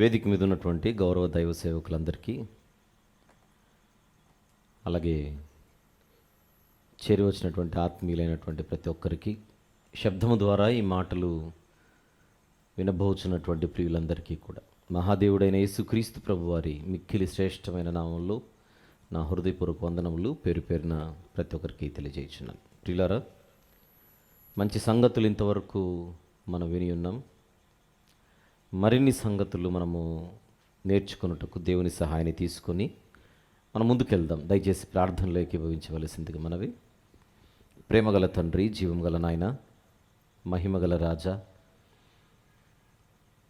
వేదిక మీద ఉన్నటువంటి గౌరవ దైవ సేవకులందరికీ, అలాగే చేరి వచ్చినటువంటి ఆత్మీయులైనటువంటి ప్రతి ఒక్కరికి, శబ్దము ద్వారా ఈ మాటలు వినబోచున్నటువంటి ప్రియులందరికీ కూడా మహాదేవుడైన యేసుక్రీస్తు ప్రభువారి మిక్కిలి శ్రేష్టమైన నామంలో నా హృదయపూర్వక వందనములు పేరు పేరున ప్రతి ఒక్కరికి తెలియజేయుచున్నాను. ప్రియులారా, మంచి సంగతులు ఇంతవరకు మనం విని ఉన్నాం. మరిన్ని సంగతులు మనము నేర్చుకున్నట్టుకు దేవుని సహాయాన్ని తీసుకొని మనం ముందుకెళ్దాం. దయచేసి ప్రార్థనలో ఏకీభవించవలసిందిగా మనవి. ప్రేమగల తండ్రి, జీవంగల నాయన, మహిమగల రాజా,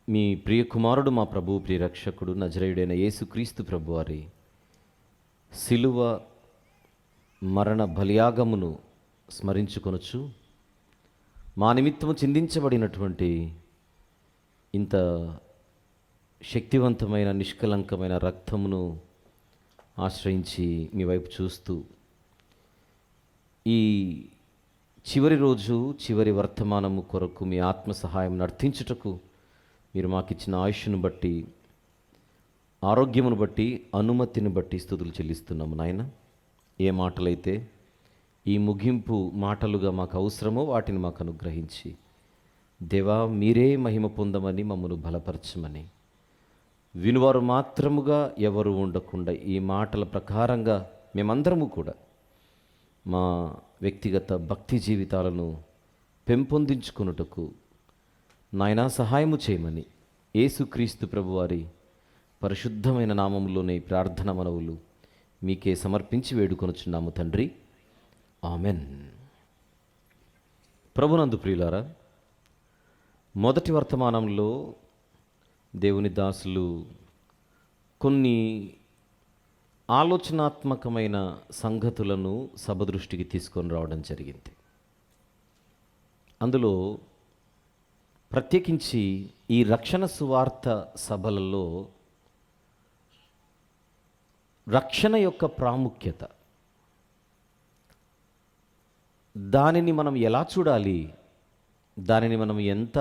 మీ ప్రియ కుమారుడు, మా ప్రభు ప్రియరక్షకుడు నజరేయుడైన యేసుక్రీస్తు ప్రభువారి శిలువ మరణ బలియాగమును స్మరించుకొనుచు మా నిమిత్తము చిందించబడినటువంటి ఇంత శక్తివంతమైన నిష్కలంకమైన రక్తమును ఆశ్రయించి మీ వైపు చూస్తూ ఈ చివరి రోజు చివరి వర్తమానము కొరకు మీ ఆత్మ సహాయం నర్తించుటకు మీరు మాకిచ్చిన ఆయుష్ను బట్టి, ఆరోగ్యమును బట్టి, అనుమతిని బట్టి స్తుతులు చెల్లిస్తున్నాము నాయన. ఏ మాటలైతే ఈ ముగింపు మాటలుగా మాకు అవసరమో వాటిని మాకు అనుగ్రహించి దేవా, మీరే మహిమ పొందమని మమ్మను బలపరచమని, వినువారు మాత్రముగా ఎవరు ఉండకుండా ఈ మాటల ప్రకారంగా మేమందరము కూడా మా వ్యక్తిగత భక్తి జీవితాలను పెంపొందించుకొనుటకు నాయనా సహాయము చేయమని యేసుక్రీస్తు ప్రభువారి పరిశుద్ధమైన నామములోనే ప్రార్థన మనవులు మీకే సమర్పించి వేడుకొనుచున్నాము తండ్రి, ఆమెన్. ప్రభునందు ప్రియులారా, మొదటి వర్తమానంలో దేవుని దాసులు కొన్ని ఆలోచనాత్మకమైన సంగతులను సభ దృష్టికి తీసుకొని రావడం జరిగింది. అందులో ప్రత్యేకించి ఈ రక్షణ సువార్త సభలలో రక్షణ యొక్క ప్రాముఖ్యత, దానిని మనం ఎలా చూడాలి, దానిని మనం ఎంత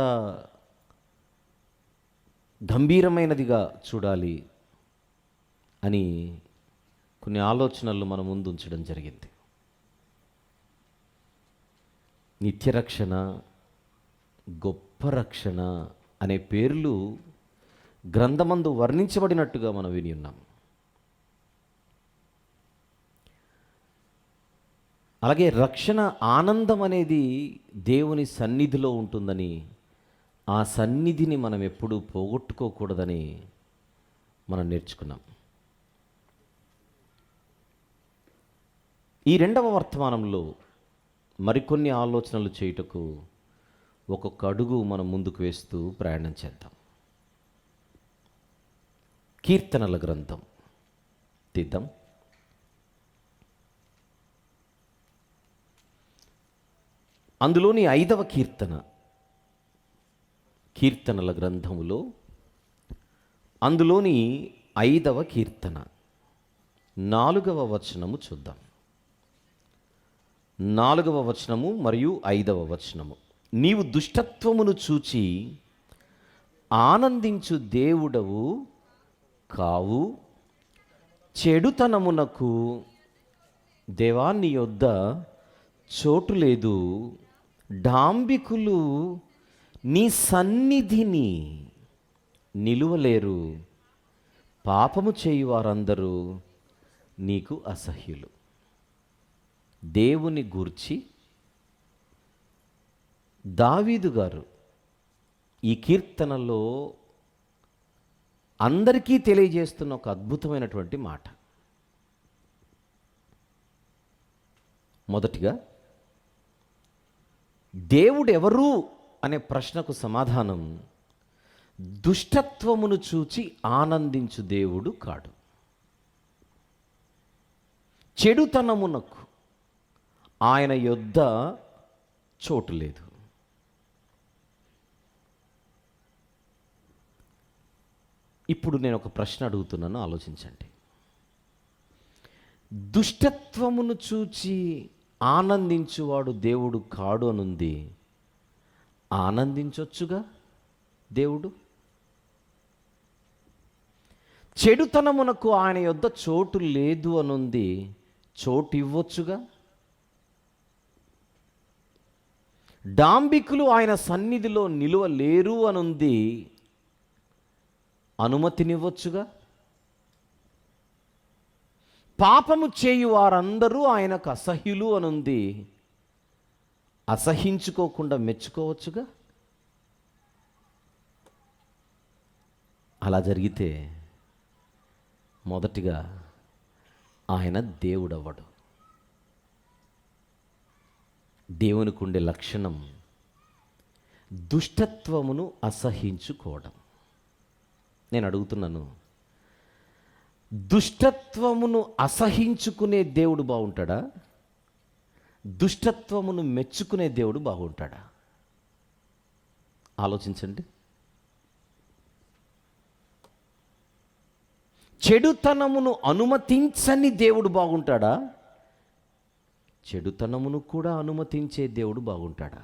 గంభీరమైనదిగా చూడాలి అని కొన్ని ఆలోచనలు మన ముందు ఉంచడం జరిగింది. నిత్యరక్షణ, గొప్ప రక్షణ అనే పేర్లు గ్రంథమందు వర్ణించబడినట్టుగా మనం విని ఉన్నాం. అలాగే రక్షణ ఆనందం అనేది దేవుని సన్నిధిలో ఉంటుందని, ఆ సన్నిధిని మనం ఎప్పుడూ పోగొట్టుకోకూడదని మనం నేర్చుకున్నాం. ఈ రెండవ వర్తమానంలో మరికొన్ని ఆలోచనలు చేయుటకు ఒక్కొక్క అడుగు మనం ముందుకు వేస్తూ ప్రయాణం చేద్దాం. కీర్తనల గ్రంథం తీద్దాం. అందులోని 5వ కీర్తన, కీర్తనల గ్రంథములో అందులోని 5వ కీర్తన 4వ వచనము చూద్దాం. 4వ వచనము మరియు 5వ వచనము. నీవు దుష్టత్వమును చూచి ఆనందించు దేవుడవు కావు, చెడుతనమునకు దేవాన్ని యొద్ద చోటు లేదు, డాంబికులు నీ సన్నిధిని నిలువలేరు, పాపము చేయువారందరూ నీకు అసహ్యులు. దేవుని గూర్చి దావీదు గారు ఈ కీర్తనలో అందరికీ తెలియజేస్తున్న ఒక అద్భుతమైనటువంటి మాట. మొదటిగా, దేవుడు ఎవరు అనే ప్రశ్నకు సమాధానం, దుష్టత్వమును చూచి ఆనందించు దేవుడు కాడు, చెడుతనమునకు ఆయన యొద్ద చోటు లేదు. ఇప్పుడు నేను ఒక ప్రశ్న అడుగుతున్నాను, ఆలోచించండి. దుష్టత్వమును చూచి ఆనందించువాడు దేవుడు కాడు అనుంది. ఆనందించొచ్చుగా దేవుడు. చెడుతనమునకు ఆయన యొద్ద చోటు లేదు అనుంది. చోటు ఇవ్వచ్చుగా. డాంబికులు ఆయన సన్నిధిలో నిలువలేరు అనుంది. అనుమతినివ్వచ్చుగా. పాపము చేయు వారందరూ ఆయనకు అసహ్యులు అనుంది. అసహించుకోకుండా మెచ్చుకోవచ్చుగా. అలా జరిగితే మొదటిగా ఆయన దేవుడవ్వడు. దేవునికి ఉండే లక్షణం దుష్టత్వమును అసహించుకోవడం. నేను అడుగుతున్నాను, దుష్టత్వమును అసహించుకునే దేవుడు బాగుంటాడా? దుష్టత్వమును మెచ్చుకునే దేవుడు బాగుంటాడా? ఆలోచించండి. చెడుతనమును అనుమతించని దేవుడు బాగుంటాడా? చెడుతనమును కూడా అనుమతించే దేవుడు బాగుంటాడా?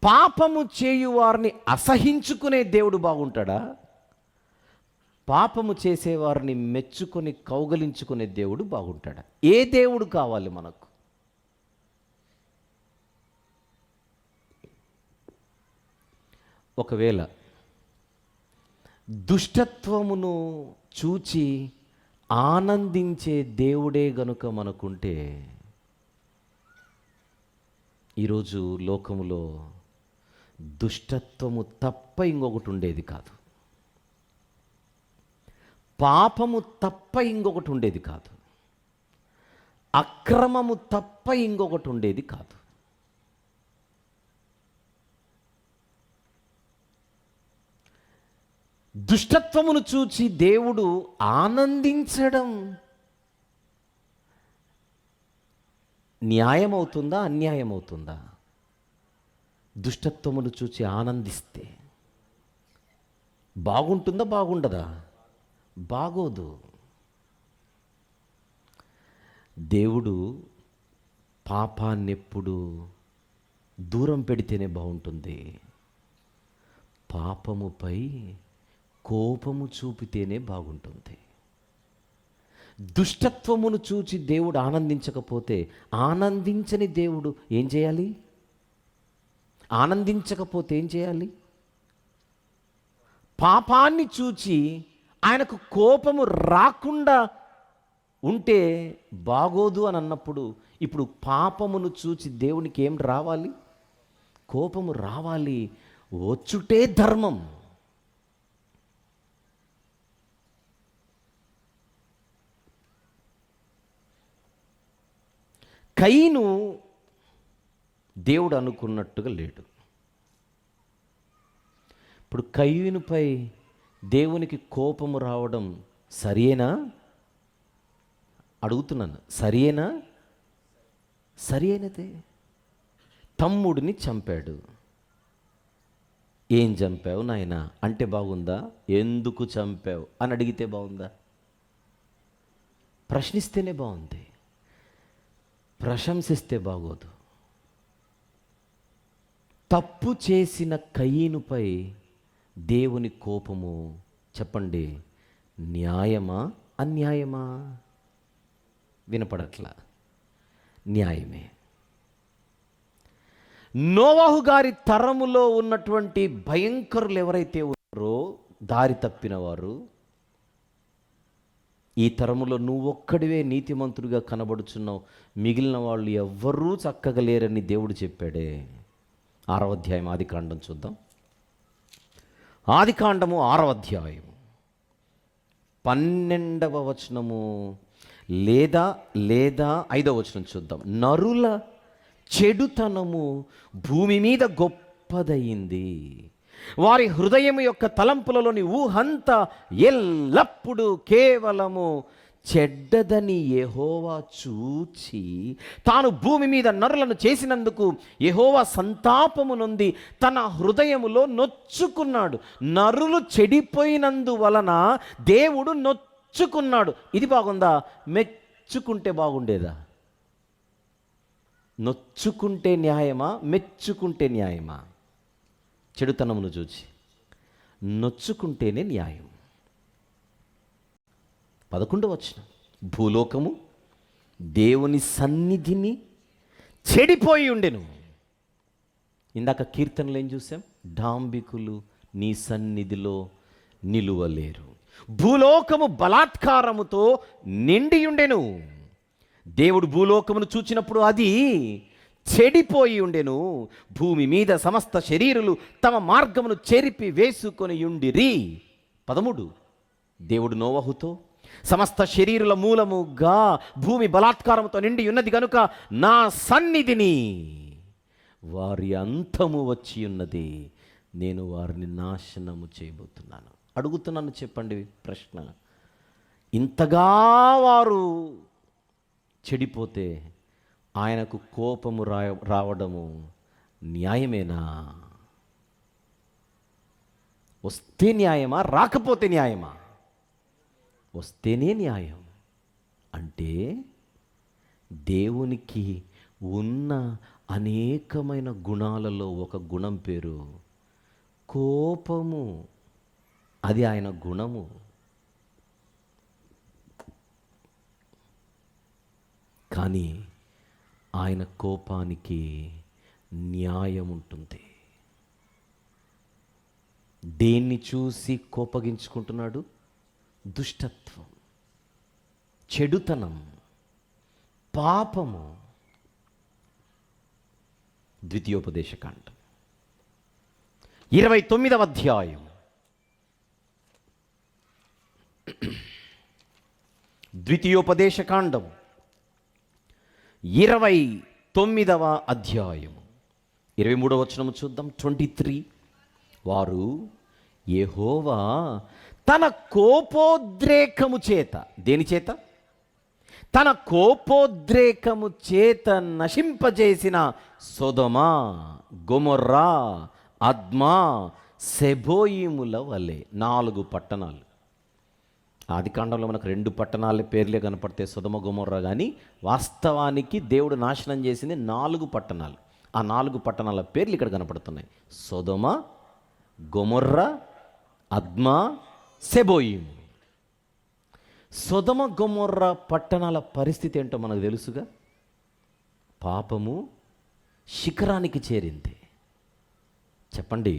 పాపము చేయువారిని అసహించుకునే దేవుడు బాగుంటాడా? పాపము చేసేవారిని మెచ్చుకొని కౌగలించుకునే దేవుడు బాగుంటాడా? ఏ దేవుడు కావాలి మనకు? ఒకవేళ దుష్టత్వమును చూచి ఆనందించే దేవుడే గనుక మనకుంటే, ఈరోజు లోకములో దుష్టత్వము తప్ప ఇంకొకటి ఉండేది కాదు. పాపము తప్ప ఇంకొకటి ఉండేది కాదు. అక్రమము తప్ప ఇంకొకటి ఉండేది కాదు. దుష్టత్వమును చూచి దేవుడు ఆనందించడం న్యాయమవుతుందా, అన్యాయమవుతుందా? దుష్టత్వమును చూచి ఆనందిస్తే బాగుంటుందా, బాగుండదా? బాగోదు. దేవుడు పాపాన్నెప్పుడు దూరం పెడితేనే బాగుంటుంది. పాపముపై కోపము చూపితేనే బాగుంటుంది. దుష్టత్వమును చూచి దేవుడు ఆనందించకపోతే, ఆనందించని దేవుడు ఏం చేయాలి? ఆనందించకపోతే ఏం చేయాలి? పాపాన్ని చూచి ఆయనకు కోపము రాకుండా ఉంటే బాగోదు అని అన్నప్పుడు, ఇప్పుడు పాపమును చూచి దేవునికి ఏం రావాలి? కోపము రావాలి. వచ్చుటే ధర్మం. కయీను దేవుడు అనుకున్నట్టుగా లేడు. ఇప్పుడు కయీనుపై దేవునికి కోపము రావడం సరియేనా? అడుగుతున్నాను, సరియేనా? సరి అయినదే. తమ్ముడిని చంపాడు. ఏం చంపావు నాయనా అంటే బాగుందా? ఎందుకు చంపావు అని అడిగితే బాగుందా? ప్రశ్నిస్తేనే బాగుంది, ప్రశంసిస్తే బాగోదు. తప్పు చేసిన కయీనుపై దేవుని కోపము, చెప్పండి, న్యాయమా అన్యాయమా? వినపడట్లా. న్యాయమే. నోవాహు గారి తరములో ఉన్నటువంటి భయంకరులు ఎవరైతే ఉన్నారో, దారి తప్పిన వారు, ఈ తరములో నువ్వొక్కడివే నీతిమంతుడిగా కనబడుచున్నావు, మిగిలిన వాళ్ళు ఎవ్వరూ చక్కగా లేరని దేవుడు చెప్పాడే. 6వ అధ్యాయం ఆదికాండం చూద్దాం. ఆదికాండము 6వ అధ్యాయం 12వ వచనము లేదా 5వ వచనం చూద్దాం. నరుల చెడుతనము భూమి మీద గొప్పదయింది, వారి హృదయం యొక్క తలంపులలోని ఊహంతా ఎల్లప్పుడూ కేవలము చెడ్డదని యెహోవా చూచి తాను భూమి మీద నరులను చేసినందుకు యెహోవా సంతాపము నొంది తన హృదయములో నొచ్చుకున్నాడు. నరులు చెడిపోయినందువలన దేవుడు నొచ్చుకున్నాడు. ఇది బాగుందా? మెచ్చుకుంటే బాగుండేదా? నొచ్చుకుంటే న్యాయమా, మెచ్చుకుంటే న్యాయమా? చెడుతనమును చూచి నొచ్చుకుంటేనే న్యాయం. 11వ వచనం, భూలోకము దేవుని సన్నిధిని చెడిపోయి ఉండెను. ఇందాక కీర్తనలు ఏం చూసాం? డాంబికులు నీ సన్నిధిలో నిలువలేరు. భూలోకము బలాత్కారముతో నిండి ఉండెను. దేవుడు భూలోకమును చూచినప్పుడు అది చెడిపోయి ఉండెను. భూమి మీద సమస్త శరీరులు తమ మార్గమును చెరిపి వేసుకొని ఉండిరి. 13, దేవుడు నోవహుతో, సమస్త శరీరుల మూలముగా భూమి బలాత్కారంతో నిండి ఉన్నది కనుక నా సన్నిధిని వారి అంతము వచ్చి ఉన్నది, నేను వారిని నాశనము చేయబోతున్నాను. అడుగుతున్నాను, చెప్పండి ప్రశ్న. ఇంతగా వారు చెడిపోతే ఆయనకు కోపము రావడము న్యాయమేనా? వస్తే న్యాయమా, రాకపోతే న్యాయమా? వస్తేనే న్యాయం. అంటే దేవునికి ఉన్న అనేకమైన గుణాలలో ఒక గుణం పేరు కోపము. అది ఆయన గుణము. కానీ ఆయన కోపానికి న్యాయం ఉంటుంది. దేన్ని చూసి కోపగించుకుంటున్నాడు? దుష్టత్వం, చెడుతనం, పాపము. ద్వితీయోపదేశకాండం 29వ అధ్యాయం. ద్వితీయోపదేశకాండం 29వ అధ్యాయం 23వ వచనము చూద్దాం. 23, వారు యెహోవా తన కోపోద్రేకము చేత, దేని చేత? తన కోపోద్రేకము చేత నశింపజేసిన సొదొమ, గొమొర్రా, అద్మా, సెబోయిముల వలె 4 పట్టణాలు. ఆది కాండంలో మనకు 2 పట్టణాల పేర్లే కనపడితే సొదొమ, గొమొర్రా. కానీ వాస్తవానికి దేవుడు నాశనం చేసింది 4 పట్టణాలు. ఆ 4 పట్టణాల పేర్లు ఇక్కడ కనపడుతున్నాయి: సొదొమ, గొమొర్రా, అద్మా, సెబోయిము. సొదొమ, గొమొర్రా పట్టణాల పరిస్థితి ఏంటో మనకు తెలుసుగా. పాపము శిఖరానికి చేరింది. చెప్పండి,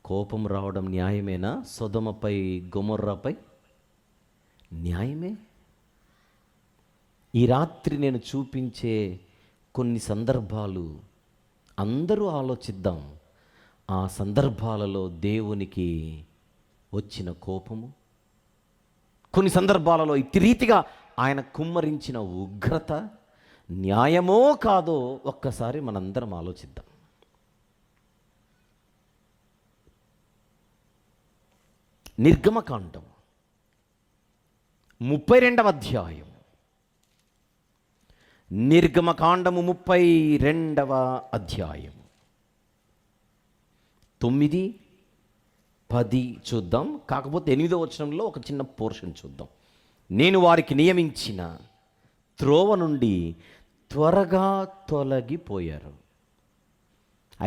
కోపం రావడం న్యాయమేనా? సొదొమపై, గొమొర్రాపై న్యాయమే. ఈ రాత్రి నేను చూపించే కొన్ని సందర్భాలు అందరూ ఆలోచిద్దాం. ఆ సందర్భాలలో దేవునికి వచ్చిన కోపము, కొన్ని సందర్భాలలో ఇట్టి రీతిగా ఆయన కుమ్మరించిన ఉగ్రత న్యాయమో కాదో ఒక్కసారి మనందరం ఆలోచిద్దాం. నిర్గమకాండం 32వ అధ్యాయం. నిర్గమకాండము 32వ అధ్యాయం 9, 10 చూద్దాం. కాకపోతే 8వ వచనంలో ఒక చిన్న పోర్షన్ చూద్దాం. నేను వారికి నియమించిన త్రోవ నుండి త్వరగా తొలగిపోయారు.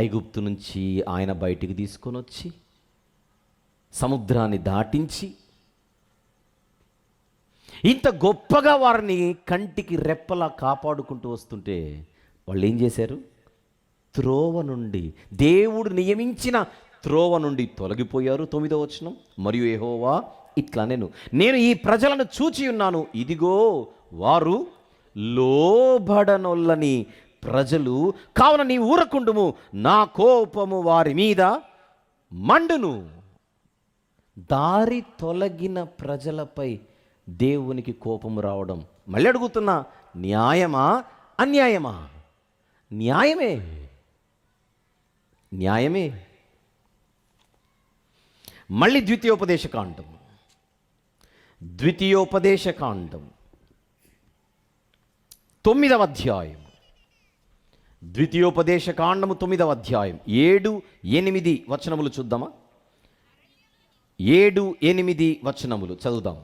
ఐగుప్తు నుంచి ఆయన బయటికి తీసుకొని వచ్చి సముద్రాన్ని దాటించి ఇంత గొప్పగా వారిని కంటికి రెప్పలా కాపాడుకుంటూ వస్తుంటే వాళ్ళు ఏం చేశారు? త్రోవ నుండి, దేవుడు నియమించిన త్రోవ నుండి తొలగిపోయారు. 9వ వచనం, మరియు యెహోవా ఇట్లా నేను ఈ ప్రజలను చూచి ఉన్నాను, ఇదిగో వారు లోబడనొల్లని ప్రజలు, కావున నీ ఊరకుండుము, నా కోపము వారి మీద మండును. దారి తొలగిన ప్రజలపై దేవునికి కోపము రావడం, మళ్ళీ అడుగుతున్నా, న్యాయమా అన్యాయమా? న్యాయమే, న్యాయమే. మళ్ళీ ద్వితీయోపదేశకాండం 9వ అధ్యాయం. ద్వితీయోపదేశకాండము 9వ అధ్యాయం 7, 8 వచనములు చూద్దామా? 7, 8 వచనములు చదువుదాం.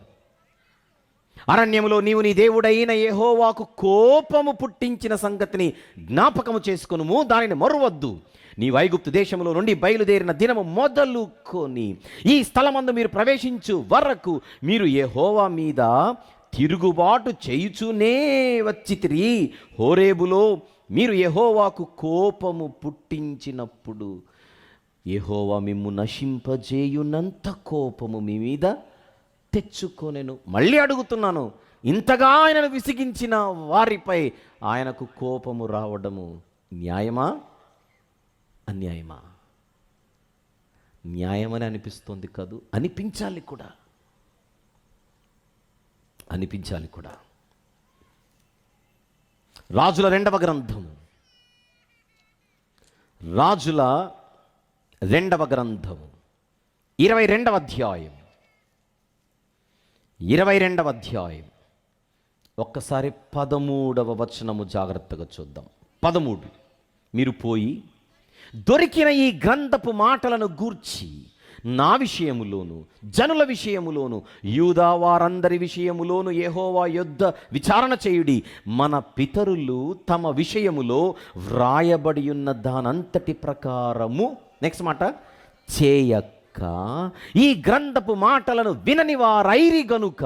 అరణ్యములో నీవు నీ దేవుడైన యెహోవాకు కోపము పుట్టించిన సంగతిని జ్ఞాపకము చేసుకొనుము, దానిని మరువద్దు. నీ ఐగుప్తు దేశములో నుండి బయలుదేరిన దినము మొదలుకొని ఈ స్థలమందు మీరు ప్రవేశించు వరకు మీరు యెహోవా మీద తిరుగుబాటు చేయుచునే వచ్చితిరి. హోరేబులో మీరు యెహోవాకు కోపము పుట్టించినప్పుడు యెహోవా మిమ్ము నశింపజేయునంత కోపము మీ మీద తెచ్చుకొనెను. మళ్ళీ అడుగుతున్నాను, ఇంతగా ఆయనను విసిగించిన వారిపై ఆయనకు కోపము రావడము న్యాయమా అన్యాయమా? న్యాయమని అనిపిస్తుంది కాదు, అనిపించాలి కూడా. రాజుల 2వ గ్రంథం 22వ అధ్యాయం 22వ అధ్యాయం ఒక్కసారి 13వ వచనము జాగ్రత్తగా చూద్దాం. 13 మీరు పోయి దొరికిన ఈ గ్రంథపు మాటలను గూర్చి నా విషయములోను జనుల విషయములోను యూదా వారందరి విషయములోను యెహోవా యొద్ద విచారణ చేయుడి. మన పితరులు తమ విషయములో వ్రాయబడి ఉన్న దానంతటి ప్రకారము నెక్స్ట్ మాట చేయక ఈ గ్రంథపు మాటలను వినని వారైరి గనుక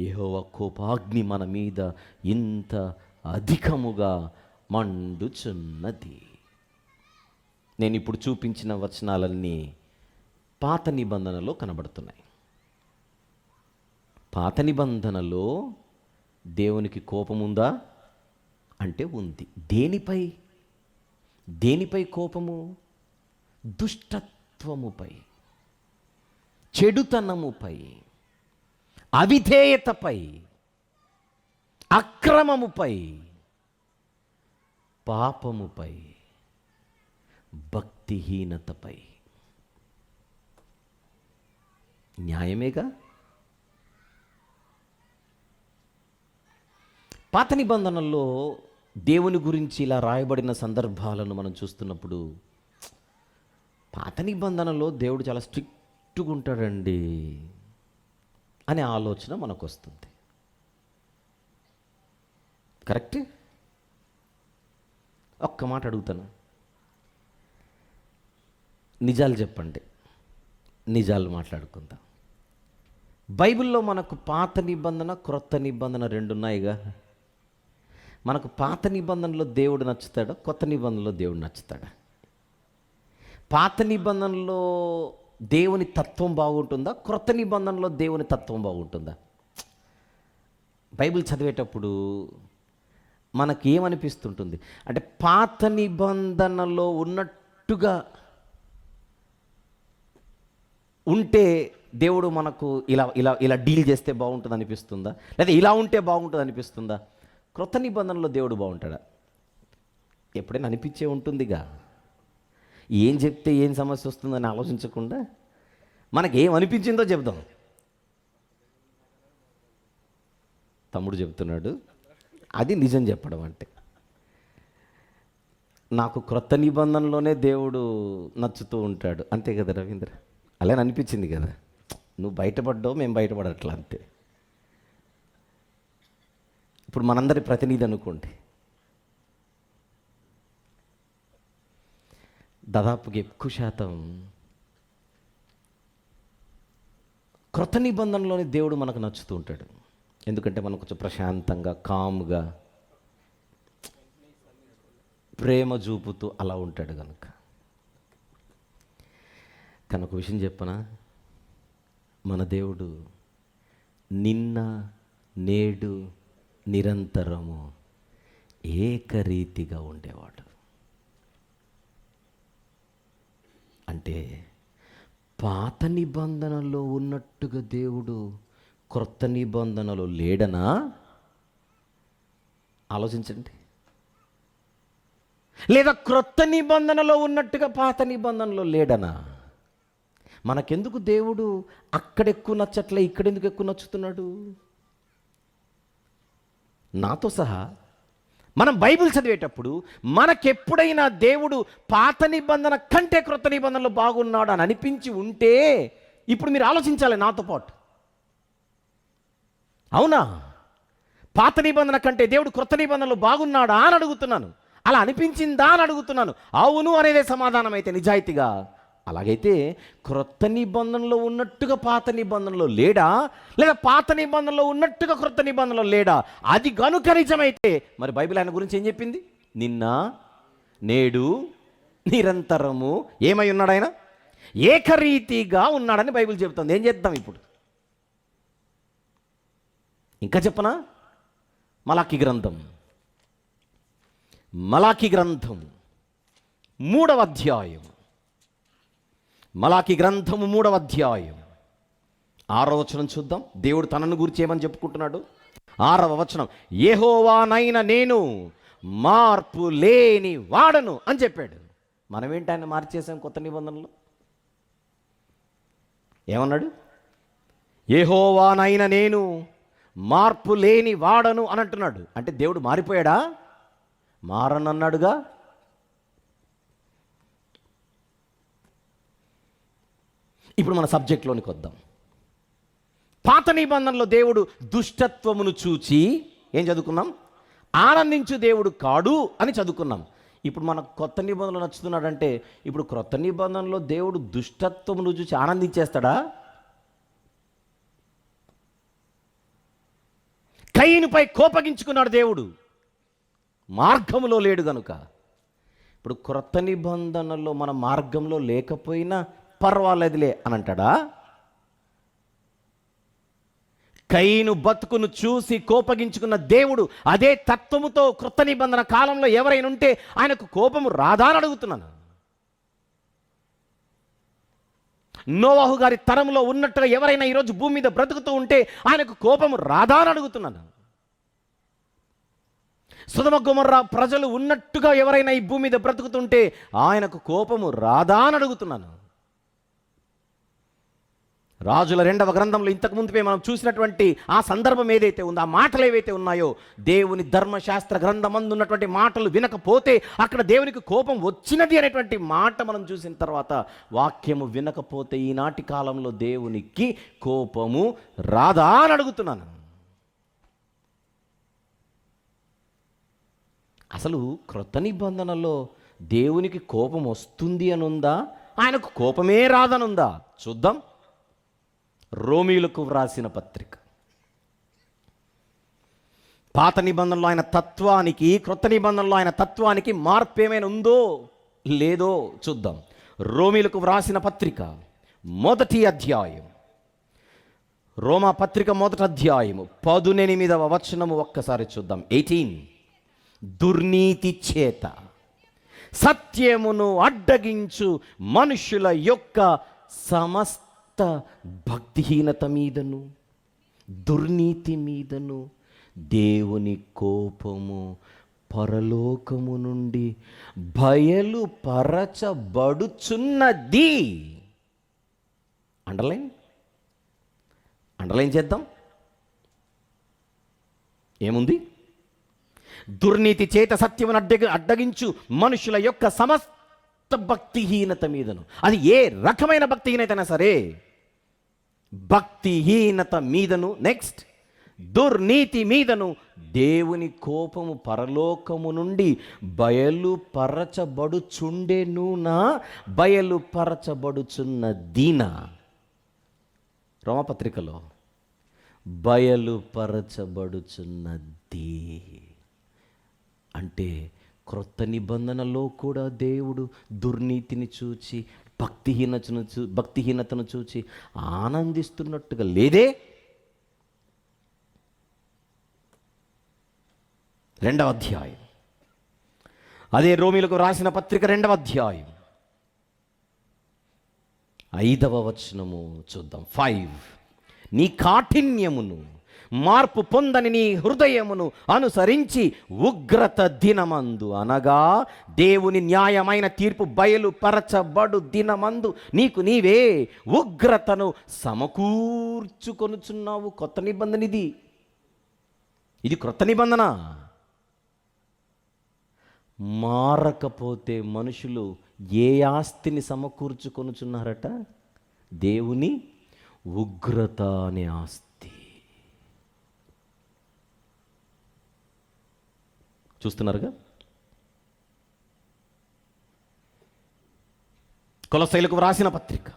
యెహోవా కోపాగ్ని మన మీద ఇంత అధికముగా మండుచున్నది. నేను ఇప్పుడు చూపించిన వచనాలన్నీ పాత నిబంధనలో కనబడుతున్నాయి. పాత నిబంధనలో దేవునికి కోపం ఉందా అంటే ఉంది. దేనిపై కోపము? దుష్టత్వముపై, చెడుతనముపై, అవిధేయతపై, అక్రమముపై, పాపముపై, భక్తిహీనతపై. న్యాయమేగా? పాత నిబంధనల్లో దేవుని గురించి ఇలా రాయబడిన సందర్భాలను మనం చూస్తున్నప్పుడు పాత నిబంధనలో దేవుడు చాలా స్ట్రిక్ట్గా ఉంటాడండి అనే ఆలోచన మనకు వస్తుంది. కరెక్ట్? ఒక్క మాట అడుగుతాను, నిజాలు చెప్పండి, నిజాలు మాట్లాడుకుందాం. బైబిల్లో మనకు పాత నిబంధన క్రొత్త నిబంధన 2 ఉన్నాయిగా. మనకు పాత నిబంధనలో దేవుడు నచ్చుతాడా, కొత్త నిబంధనలో దేవుడు నచ్చుతాడా? పాత నిబంధనలో దేవుని తత్వం బాగుంటుందా, క్రొత్త నిబంధనలో దేవుని తత్వం బాగుంటుందా? బైబిల్ చదివేటప్పుడు మనకి ఏమనిపిస్తుంటుంది అంటే పాత నిబంధనలో ఉన్నట్టుగా ఉంటే దేవుడు మనకు ఇలా ఇలా ఇలా డీల్ చేస్తే బాగుంటుంది అనిపిస్తుందా, లేదా ఇలా ఉంటే బాగుంటుంది అనిపిస్తుందా? క్రొత్త నిబంధనలో దేవుడు బాగుంటాడా? ఎప్పుడైనా అనిపించే ఉంటుందిగా. ఏం చెప్తే ఏం సమస్య వస్తుందని ఆలోచించకుండా మనకి ఏం అనిపించిందో చెప్దాం. తమ్ముడు చెప్తున్నాడు, అది నిజం చెప్పడం అంటే. నాకు క్రొత్త నిబంధనలోనే దేవుడు నచ్చుతూ ఉంటాడు, అంతే కదా రవీంద్ర? అలానే అనిపించింది కదా. నువ్వు బయటపడ్డావు, మేము బయటపడట్లా, అంతే. ఇప్పుడు మనందరి ప్రతినిధి అనుకోండి, దాదాపుగా ఎక్కువ శాతం క్రొత్త నిబంధనలోని దేవుడు మనకు నచ్చుతూ ఉంటాడు. ఎందుకంటే మనం కొంచెం ప్రశాంతంగా, కామ్గా, ప్రేమ చూపుతూ అలా ఉంటాడు కనుక. కానీ ఒక విషయం చెప్పనా, మన దేవుడు నిన్న నేడు నిరంతరము ఏకరీతిగా ఉండేవాడు. అంటే పాత నిబంధనలో ఉన్నట్టుగా దేవుడు క్రొత్త నిబంధనలో లేడనా? ఆలోచించండి. లేదా క్రొత్త నిబంధనలో ఉన్నట్టుగా పాత నిబంధనలో లేడనా? మనకెందుకు దేవుడు అక్కడ ఎక్కువ నచ్చట్లే, ఇక్కడెందుకు ఎక్కువ నచ్చుతున్నాడు? నాతో సహా మనం బైబిల్ చదివేటప్పుడు మనకెప్పుడైనా దేవుడు పాత నిబంధన కంటే క్రొత్త నిబంధనలో బాగున్నాడు అని అనిపించి ఉంటే ఇప్పుడు మీరు ఆలోచించాలి నాతో పాటు. అవునా? పాత నిబంధన కంటే దేవుడు క్రొత్త నిబంధనలు బాగున్నాడా అని అడుగుతున్నాను. అలా అనిపించిందా అని అడుగుతున్నాను. అవును అనేదే సమాధానం అయితే నిజాయితీగా. అలాగైతే క్రొత్త నిబంధనలో ఉన్నట్టుగా పాత నిబంధనలో లేడా, లేదా పాత నిబంధనలో ఉన్నట్టుగా క్రొత్త నిబంధనలో లేడా? అది గనుక నిజమైతే మరి బైబిల్ ఆయన గురించి ఏం చెప్పింది? నిన్న, నేడు, నిరంతరము ఏమై ఉన్నాడు ఆయన? ఏకరీతిగా ఉన్నాడని బైబిల్ చెబుతుంది. ఏం చేద్దాం ఇప్పుడు? ఇంకా చెప్పనా? మలాకి గ్రంథం 3వ అధ్యాయం. మలాకి గ్రంథము 3వ అధ్యాయం 6వ వచనం చూద్దాం. దేవుడు తనను గురించి ఏమని చెప్పుకుంటున్నాడు? 6వ వచనం, యెహోవానైన నేను మార్పు లేని వాడను అని చెప్పాడు. మనం ఏంటి ఆయన మార్చేసాం కొత్త నిబంధనలో? ఏమన్నాడు? యెహోవానైన నేను మార్పు లేని వాడను అని అంటున్నాడు. అంటే దేవుడు మారిపోయాడా? మారనన్నాడుగా. ఇప్పుడు మన సబ్జెక్ట్లోనికి వద్దాం. పాత నిబంధనలో దేవుడు దుష్టత్వమును చూచి ఏం చదువుకున్నాం? ఆనందించు దేవుడు కాడు అని చదువుకున్నాం. ఇప్పుడు మన కొత్త నిబంధనలు నచ్చుతున్నాడంటే ఇప్పుడు క్రొత్త నిబంధనలో దేవుడు దుష్టత్వమును చూసి ఆనందించేస్తాడా? కయీనుపై కోపగించుకున్నాడు దేవుడు, మార్గంలో లేడు గనుక. ఇప్పుడు క్రొత్త నిబంధనలో మన మార్గంలో లేకపోయినా పర్వాలేదులే అని అంటాడా? కయీను బతుకును చూసి కోపగించుకున్న దేవుడు అదే తత్వముతో క్రొత్త నిబంధన కాలంలో ఎవరైనా ఉంటే ఆయనకు కోపము రాదా అని అడుగుతున్నాను. నోవాహు గారి తరంలో ఉన్నట్టుగా ఎవరైనా ఈరోజు భూమి మీద బ్రతుకుతూ ఉంటే ఆయనకు కోపము రాదా అని అడుగుతున్నాను. సొదొమ గొమొర్రా ప్రజలు ఉన్నట్టుగా ఎవరైనా ఈ భూమి మీద బ్రతుకుతుంటే ఆయనకు కోపము రాదా అని అడుగుతున్నాను. రాజుల 2వ గ్రంథంలో ఇంతకు ముందుపై మనం చూసినటువంటి ఆ సందర్భం ఏదైతే ఉందో, ఆ మాటలు ఏవైతే ఉన్నాయో, దేవుని ధర్మశాస్త్ర గ్రంథమందు ఉన్నటువంటి మాటలు వినకపోతే అక్కడ దేవునికి కోపం వచ్చినది అనేటువంటి మాట మనం చూసిన తర్వాత, వాక్యము వినకపోతే ఈనాటి కాలంలో దేవునికి కోపము రాదా అని అడుగుతున్నాను. అసలు క్రొత్త నిబంధనలో దేవునికి కోపం వస్తుంది అని ఉందా, ఆయనకు కోపమే రాదనుందా? చూద్దాం. రోమీయులకు వ్రాసిన పత్రిక. పాత నిబంధనలో ఆయన తత్వానికి, క్రొత్త నిబంధనలో ఆయన తత్వానికి మార్పు ఏమైనా ఉందో లేదో చూద్దాం. రోమీయులకు వ్రాసిన పత్రిక 1వ అధ్యాయం, రోమా పత్రిక 1వ అధ్యాయము 18వ వచనము ఒక్కసారి చూద్దాం. 18, దుర్నీతి చేత సత్యమును అడ్డగించు మనుషుల యొక్క సమస్త భక్తిహీనత మీదను, దుర్నీతి మీదను దేవుని కోపము పరలోకము నుండి బయలుపరచబడుచున్నది. అండర్లైన్ చేద్దాం. ఏముంది? దుర్నీతి చేత సత్యమును అడ్డగించు మనుషుల యొక్క సమస్త భక్తిహీనత మీదను. అది ఏ రకమైన భక్తిహీనత అయినా సరే, భక్తిహీనత మీదను, నెక్స్ట్ దుర్నీతి మీదను దేవుని కోపము పరలోకము నుండి బయలుపరచబడుచుండెనునా, బయలుపరచబడుచున్నదీనా? రోమపత్రికలో బయలుపరచబడుచున్నది అంటే క్రొత్త నిబంధనలో కూడా దేవుడు దుర్నీతిని చూచి భక్తిహీనతను చూచి ఆనందిస్తున్నట్టుగా లేదే. 2వ అధ్యాయం, అదే రోమీయులకు రాసిన పత్రిక 2వ అధ్యాయం 5వ వచనము చూద్దాం. 5, నీ కాఠిన్యమును మార్పు పొందని నీ హృదయమును అనుసరించి ఉగ్రత దినమందు, అనగా దేవుని న్యాయమైన తీర్పు బయలుపరచబడు దినమందు నీకు నీవే ఉగ్రతను సమకూర్చుకొనుచున్నావు. కొత్త నిబంధన ఇది క్రొత్త నిబంధన. మారకపోతే మనుషులు ఏ ఆస్తిని సమకూర్చుకొనుచున్నారట? దేవుని ఉగ్రత అనే ఆస్తి. చూస్తున్నారుగా. కొలసీలకు వ్రాసిన పత్రిక,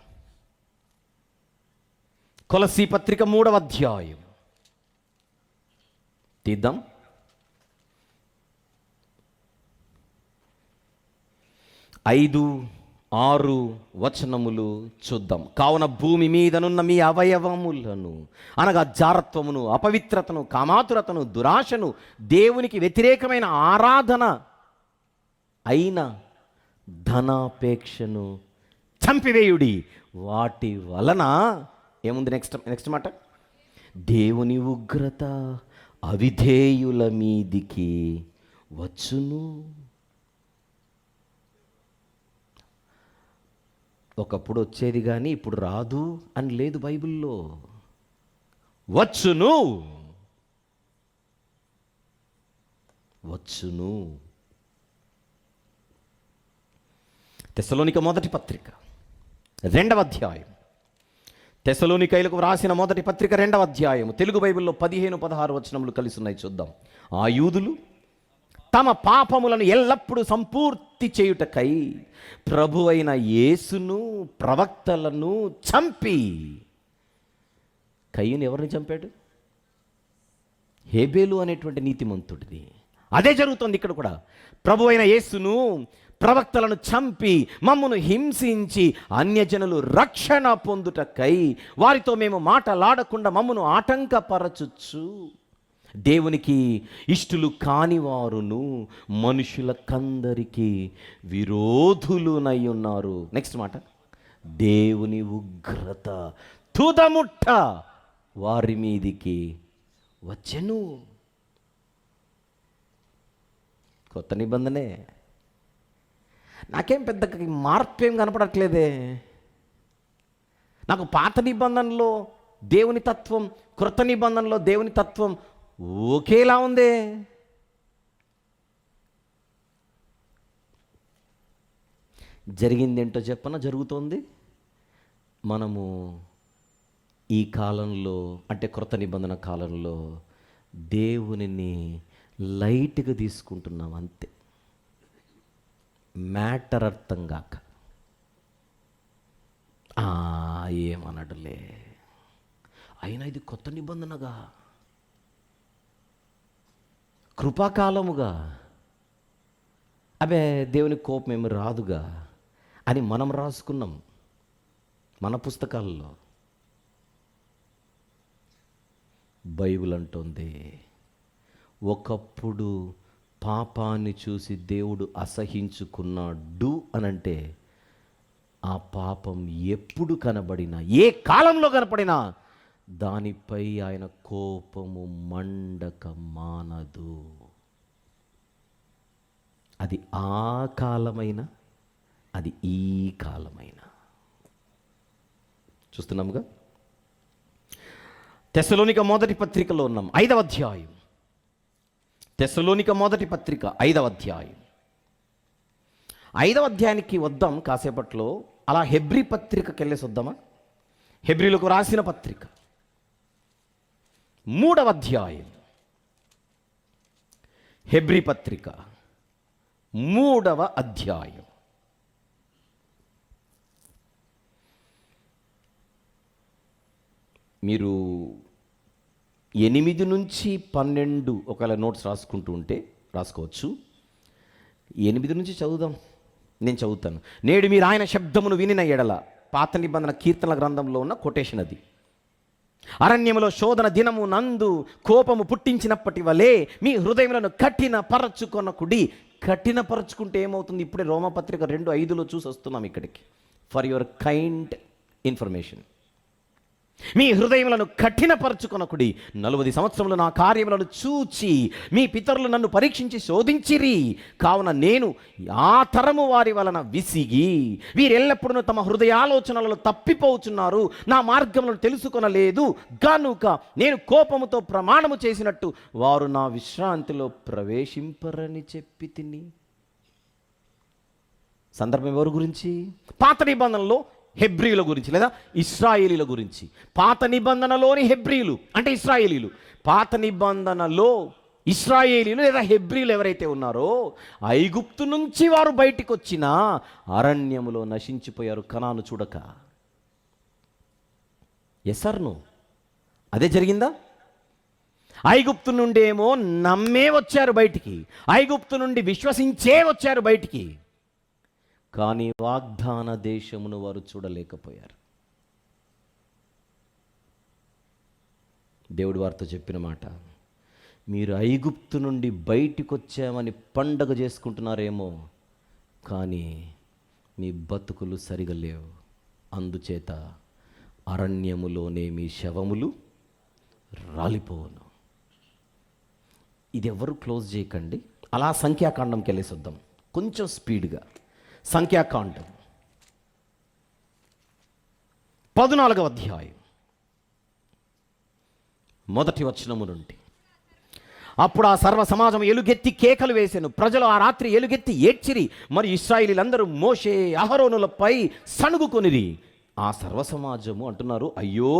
కొలసీ పత్రిక 3వ అధ్యాయం తీద్దాం. 5, 6 వచనములు చూద్దాం. కావున భూమి మీదనున్న మీ అవయవములను అనగా జారత్వమును, అపవిత్రతను, కామాతురతను, దురాశను, దేవునికి వ్యతిరేకమైన ఆరాధన అయిన ధనాపేక్షను చంపివేయుడి. వాటి వలన ఏముంది? నెక్స్ట్ మాట, దేవుని ఉగ్రత అవిధేయుల మీదికి వచ్చును. ఒకప్పుడు వచ్చేది కానీ ఇప్పుడు రాదు అని లేదు బైబిల్లో. వచ్చును. తెస్సలోనిక మొదటి పత్రిక 2వ అధ్యాయం. తెస్సలోనికైలకు వ్రాసిన మొదటి పత్రిక 2వ అధ్యాయం. తెలుగు బైబిల్లో 15, 16 వచనములు కలిసి ఉన్నాయి, చూద్దాం. ఆ యూదులు తమ పాపములను ఎల్లప్పుడూ సంపూర్తి చేయుటకై ప్రభువైన యేసును ప్రవక్తలను చంపి, కయ్యూను ఎవరిని చంపాడు? హేబేలు అనేటువంటి నీతిమంతుడిని. అదే జరుగుతుంది ఇక్కడ కూడా. ప్రభువైన యేసును ప్రవక్తలను చంపి మమ్మును హింసించి అన్యజనులు రక్షణ పొందుటకై వారితో మేము మాటలాడకుండా మమ్మును ఆటంకపరచుచు దేవునికి ఇష్టలు కానివారును మనుషులకందరికీ విరోధులునై ఉన్నారు. నెక్స్ట్ మాట, దేవుని ఉగ్రత తుదముట్ట వారి మీదికి వచ్చెను. కొత్త నిబంధనే. నాకేం పెద్ద మార్పేం కనపడట్లేదే. నాకు పాత నిబంధనలో దేవుని తత్వం, క్రొత్త నిబంధనలో దేవుని తత్వం ఒకేలా ఉందే. జరిగిందేంటో చెప్పన, జరుగుతోంది. మనము ఈ కాలంలో అంటే క్రొత్త నిబంధన కాలంలో దేవునిని లైట్గా తీసుకుంటున్నాం అంతే. మ్యాటర్ అర్థం కాక ఏమనడులే, అయినా ఇది కొత్త నిబంధనగా, కృపాకాలముగా, అబే దేవుని కోపం ఏమి రాదుగా అని మనం రాసుకున్నాం మన పుస్తకాల్లో. బైబిల్ అంటోంది, ఒకప్పుడు పాపాన్ని చూసి దేవుడు అసహించుకున్నాడు అనంటే ఆ పాపం ఎప్పుడు కనబడినా, ఏ కాలంలో కనపడినా దానిపై ఆయన కోపము మండక మానదు. అది ఆ కాలమైనా, అది ఈ కాలమైనా. చూస్తున్నాముగా. తెస్సలోనిక మొదటి పత్రికలో ఉన్నాం, 5వ అధ్యాయం. తెస్సలోనిక మొదటి పత్రిక 5వ అధ్యాయం. 5వ అధ్యాయానికి వద్దాం కాసేపట్లో. అలా హెబ్రీ పత్రికకి వెళ్ళేసి వద్దామా? హెబ్రీలకు రాసిన పత్రిక 3వ అధ్యాయం. హెబ్రీ పత్రిక 3వ అధ్యాయం. మీరు 8 నుంచి 12 ఒకవేళ నోట్స్ రాసుకుంటూ ఉంటే రాసుకోవచ్చు. 8 నుంచి చదువుదాం. నేను చదువుతాను. నేడు మీరు ఆయన శబ్దమును వినిన ఎడల, పాత నిబంధన కీర్తనల గ్రంథంలో ఉన్న కొటేషన్ అది. అరణ్యములో శోధన దినము నందు కోపము పుట్టించినప్పటి వలె మీ హృదయములను కఠినపరచుకొనకుడి. కఠినపరచుకుంటే ఏమవుతుంది? ఇప్పుడే రోమపత్రిక 2:5లో చూసి వస్తున్నాం ఇక్కడికి. ఫర్ యువర్ కైండ్ ఇన్ఫర్మేషన్, మీ హృదయములను కఠినపరచుకొనకుడి. 40 సంవత్సరములు నా కార్యములను చూచి మీ పితరులు నన్ను పరీక్షించి శోధించిరి. కావున నేను ఆ తరము వారి వలన విసిగి, వీరెల్లప్పుడూ తమ హృదయాలోచనలలో తప్పిపోతున్నారు, నా మార్గములను తెలుసుకొనలేదు గనుక నేను కోపముతో ప్రమాణము చేసినట్టు వారు నా విశ్రాంతిలో ప్రవేశింపరని చెప్పి తిని. సందర్భం ఎవరి గురించి? పాత నిబంధనలో హెబ్రీల గురించి, లేదా ఇశ్రాయేలీల గురించి. పాత నిబంధనలోని హెబ్రీలు అంటే ఇశ్రాయేలీలు, పాత నిబంధనలో ఇశ్రాయేలీలు లేదా హెబ్రీలు ఎవరైతే ఉన్నారో ఐగుప్తు నుంచి వారు బయటికి వచ్చిన అరణ్యములో నశించిపోయారు కనాను చూడక. Yes or no? అదే జరిగిందా? ఐగుప్తు నుండేమో నమ్మే వచ్చారు బయటికి, ఐగుప్తు నుండి విశ్వసించే వచ్చారు బయటికి, కానీ వాగ్దాన దేశమును వారు చూడలేకపోయారు. దేవుడి వారితో చెప్పిన మాట, మీరు ఐగుప్తు నుండి బయటికి వచ్చామని పండగ చేసుకుంటున్నారేమో, కానీ మీ బతుకులు సరిగా లేవు. అందుచేత అరణ్యములోనే మీ శవములు రాలిపోవును. ఇది ఎవరు క్లోజ్ చేయకండి. అలా సంఖ్యాకాండంకి వెళ్ళేసొద్దాం కొంచెం స్పీడ్గా. సంఖ్యాకాండం 14వ అధ్యాయం మొదటి వచనము నుండి. అప్పుడు ఆ సర్వ సమాజం ఎలుగెత్తి కేకలు వేసెను, ప్రజలు ఆ రాత్రి ఎలుగెత్తి ఏడ్చిరి, మరి ఇశ్రాయేలీలందరూ మోషే అహరోనులపై సణుగుకొనిరి. ఆ సర్వ సమాజము అంటున్నారు, అయ్యో,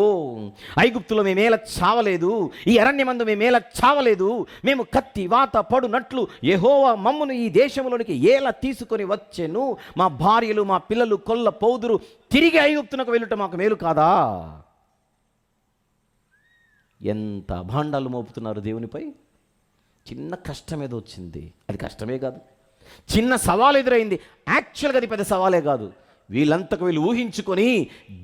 ఐగుప్తులో మేమేలా చావలేదు, ఈ అరణ్యమందు మేమేలా చావలేదు, మేము కత్తి వాత పడునట్లు యెహోవా మమ్మును ఈ దేశంలోనికి ఏలా తీసుకొని వచ్చెను, మా భార్యలు మా పిల్లలు కొల్ల పౌదురు తిరిగి ఐగుప్తునకు వెళ్ళుట మాకు మేలు కాదా? ఎంత అభాండాలు మోపుతున్నారు దేవునిపై. చిన్న కష్టం ఏదో వచ్చింది, అది కష్టమే కాదు, చిన్న సవాల్ ఎదురైంది, యాక్చువల్గా అది పెద్ద సవాలే కాదు. వీళ్ళంతకు వీళ్ళు ఊహించుకొని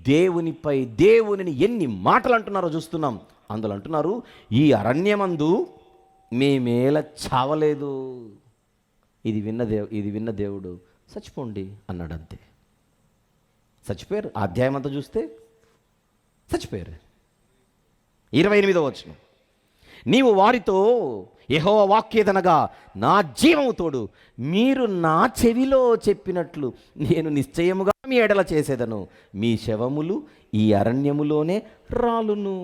దేవునిని ఎన్ని మాటలు అంటున్నారో చూస్తున్నాం. అందులో అంటున్నారు, ఈ అరణ్యమందు మేమేలా చావలేదు. ఇది విన్న దేవుడు చచ్చిపోండి అన్నాడు, అంతే. చచ్చిపోయారు. ఆ అధ్యాయం అంతా చూస్తే చచ్చిపోయారు. 28వ వచనం, నీవు వారితో యెహోవా వాక్యేదనగా, నా జీవము తోడు మీరు నా చెవిలో చెప్పినట్లు నేను నిశ్చయముగా మీ ఎడల చేసేదను, మీ శవములు ఈ అరణ్యములోనే రాలును.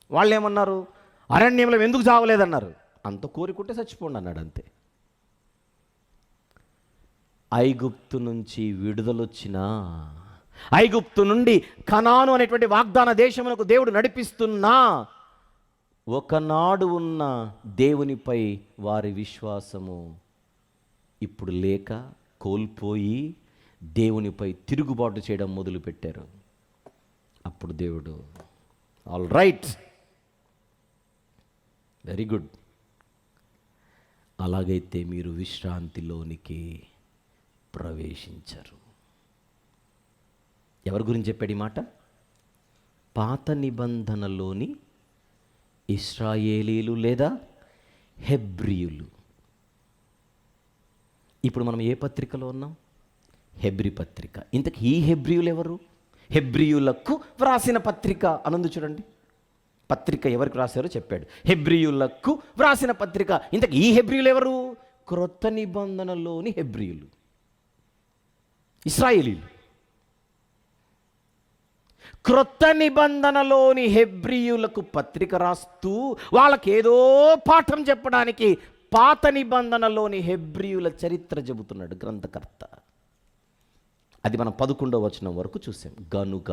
వాళ్ళు ఏమన్నారు? అరణ్యంలో ఎందుకు చావలేదన్నారు. అంత కోరుకుంటే చచ్చిపోండి అన్నాడు, అంతే. ఐగుప్తు నుంచి విడుదలొచ్చినా, ఐగుప్తు నుండి కనాను అనేటువంటి వాగ్దాన దేశమునకు దేవుడు నడిపిస్తున్నా, ఒకనాడు ఉన్న దేవునిపై వారి విశ్వాసము ఇప్పుడు లేక కోల్పోయి దేవునిపై తిరుగుబాటు చేయడం మొదలుపెట్టారు. అప్పుడు దేవుడు, ఆల్ రైట్, వెరీ గుడ్, అలాగైతే మీరు విశ్రాంతిలోనికి ప్రవేశించరు. ఎవరి గురించి చెప్పాడు ఈ మాట? పాత నిబంధనలోని ఇశ్రాయేలీలు లేదా హెబ్రీయులు. ఇప్పుడు మనం ఏ పత్రికలో ఉన్నాం? హెబ్రీ పత్రిక. ఇంతకు ఈ హెబ్రీయులు ఎవరు? హెబ్రీయులకు వ్రాసిన పత్రిక అనందు చూడండి. పత్రిక ఎవరికి రాశారో చెప్పాడు, హెబ్రీయులకు వ్రాసిన పత్రిక. ఇంతకు ఈ హెబ్రీయులు ఎవరు? క్రొత్త నిబంధనలోని హెబ్రీయులు, ఇశ్రాయేలీలు. క్రొత్త నిబంధనలోని హెబ్రీయులకు పత్రిక రాస్తూ వాళ్ళకేదో పాఠం చెప్పడానికి పాత నిబంధనలోని హెబ్రీయుల చరిత్ర చెబుతున్నాడు గ్రంథకర్త. అది మనం 11వ వచనం వరకు చూసాం. గనుక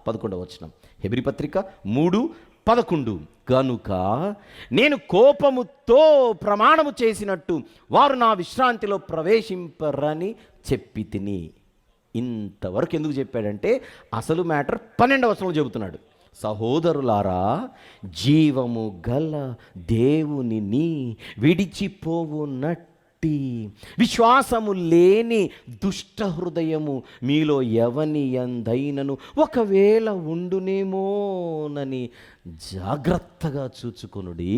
11వ వచనం హెబ్రీ పత్రిక 3:11, గనుక నేను కోపముతో ప్రమాణము చేసినట్టు వారు నా విశ్రాంతిలో ప్రవేశింపరని చెప్పి తిని. ఇంతవరకు ఎందుకు చెప్పాడంటే అసలు మ్యాటర్ 12వ వచనంలో చెబుతున్నాడు. సహోదరులారా, జీవము గల దేవునిని విడిచిపోవునట్టి విశ్వాసము లేని దుష్ట హృదయము మీలో ఎవని యందైనను ఒకవేళ ఉండునేమోనని జాగ్రత్తగా చూచుకొనుడి.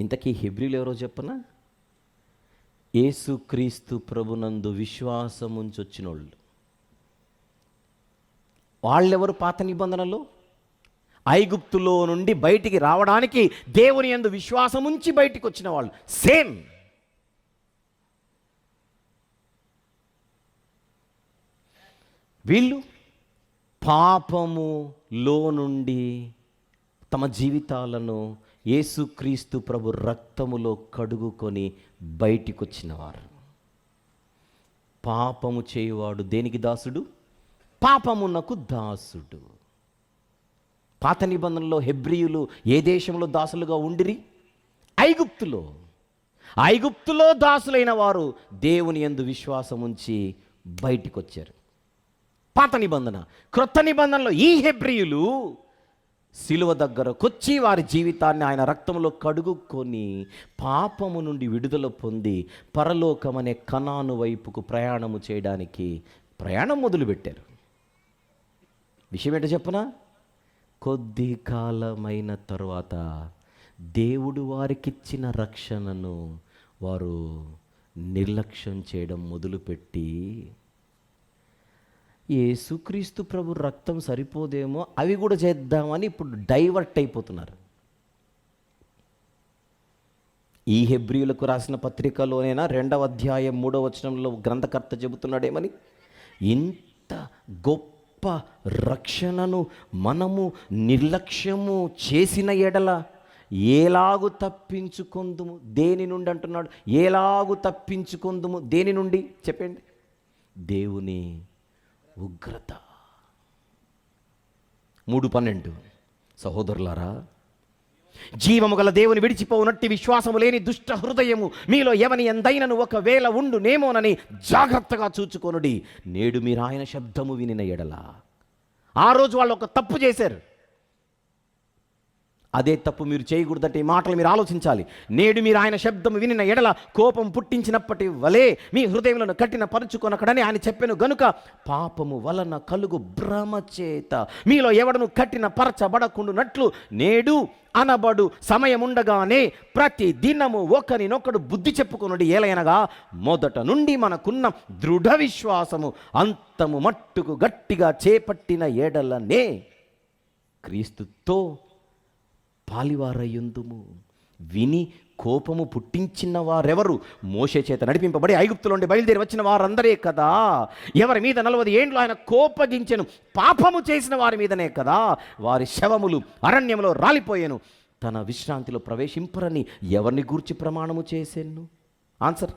ఇంతకీ హెబ్రీలు ఎవరో చెప్పనా? యేసుక్రీస్తు ప్రభునందు విశ్వాసముంచి వచ్చినోళ్ళు. వాళ్ళెవరు? పాత నిబంధనలో ఐగుప్తులో నుండి బయటికి రావడానికి దేవుని యందు విశ్వాసముంచి బయటికి వచ్చిన వాళ్ళు. సేమ్. వీళ్ళు పాపములో నుండి తమ జీవితాలను యేసుక్రీస్తు ప్రభు రక్తములో కడుగుకొని బయటికి వచ్చినవారు. పాపము చేయువాడు దేనికి దాసుడు? పాపమునకు దాసుడు. పాత నిబంధనలో హెబ్రీయులు ఏ దేశంలో దాసులుగా ఉండిరి? ఐగుప్తులో. ఐగుప్తులో దాసులైన వారు దేవుని యందు విశ్వాసం ఉంచి బయటికి వచ్చారు. పాత నిబంధన. క్రొత్త నిబంధనలో ఈ హెబ్రీయులు సిలువ దగ్గరకొచ్చి వారి జీవితాన్ని ఆయన రక్తంలో కడుగుకొని పాపము నుండి విడుదల పొంది పరలోకమనే కనాను వైపుకు ప్రయాణము చేయడానికి ప్రయాణం మొదలుపెట్టారు. విషయం ఏంటో చెప్పనా? కొద్ది కాలమైన తరువాత దేవుడు వారికిచ్చిన రక్షణను వారు నిర్లక్ష్యం చేయడం మొదలుపెట్టి యేసుక్రీస్తు ప్రభు రక్తం సరిపోదేమో అవి కూడా చేద్దామని ఇప్పుడు డైవర్ట్ అయిపోతున్నారు. ఈ హెబ్రీయులకు రాసిన పత్రికలోనైనా 2వ అధ్యాయం 3వ వచనంలో గ్రంథకర్త చెబుతున్నాడేమని, ఇంత గొప్ప రక్షణను మనము నిర్లక్ష్యము చేసిన ఎడల ఏలాగు తప్పించుకొందుము? దేని నుండి అంటున్నాడు? ఏలాగు తప్పించుకొందుము? దేని నుండి చెప్పండి? దేవుని ఉగ్రత. 3:12 సహోదరులారా, జీవము గల దేవుని విడిచిపోనట్టి విశ్వాసము లేని దుష్ట హృదయము మీలో ఎవని ఎందైనను ఒకవేళ ఉండునేమోనని జాగ్రత్తగా చూచుకొనుడి. నేడు మీరు ఆయన శబ్దము వినిన ఎడల. ఆ రోజు వాళ్ళు ఒక తప్పు చేశారు. అదే తప్పు మీరు చేయకూడదంటే ఈ మాటలు మీరు ఆలోచించాలి. నేడు మీరు ఆయన శబ్దము వినిన ఎడల కోపం పుట్టించినప్పటి వలే మీ హృదయములను కట్టిన పరుచుకొనకడని ఆయన చెప్పెను గనుక పాపము వలన కలుగు భ్రమ చేత మీలో ఎవడను కట్టిన పరచబడకుండునట్లు నేడు అనబడు సమయముండగానే ప్రతి దినము ఒకరినొకడు బుద్ధి చెప్పుకొనుడి. ఏలయనగా మొదట నుండి మనకున్న దృఢ విశ్వాసము అంతము మట్టుకు గట్టిగా చేపట్టిన ఎడలనే క్రీస్తుతో పాలివారయ్యుందుము. విని కోపము పుట్టించిన వారెవరు? మోషే చేత నడిపింపబడి ఐగుప్తులో నుండి బయలుదేరి వచ్చిన వారందరే కదా. ఎవరి మీద 40 ఏండ్లు ఆయన కోపగించెను? పాపము చేసిన వారి మీదనే కదా. వారి శవములు అరణ్యంలో రాలిపోయాను. తన విశ్రాంతిలో ప్రవేశింపరని ఎవరిని గూర్చి ప్రమాణము చేసెను? ఆన్సర్,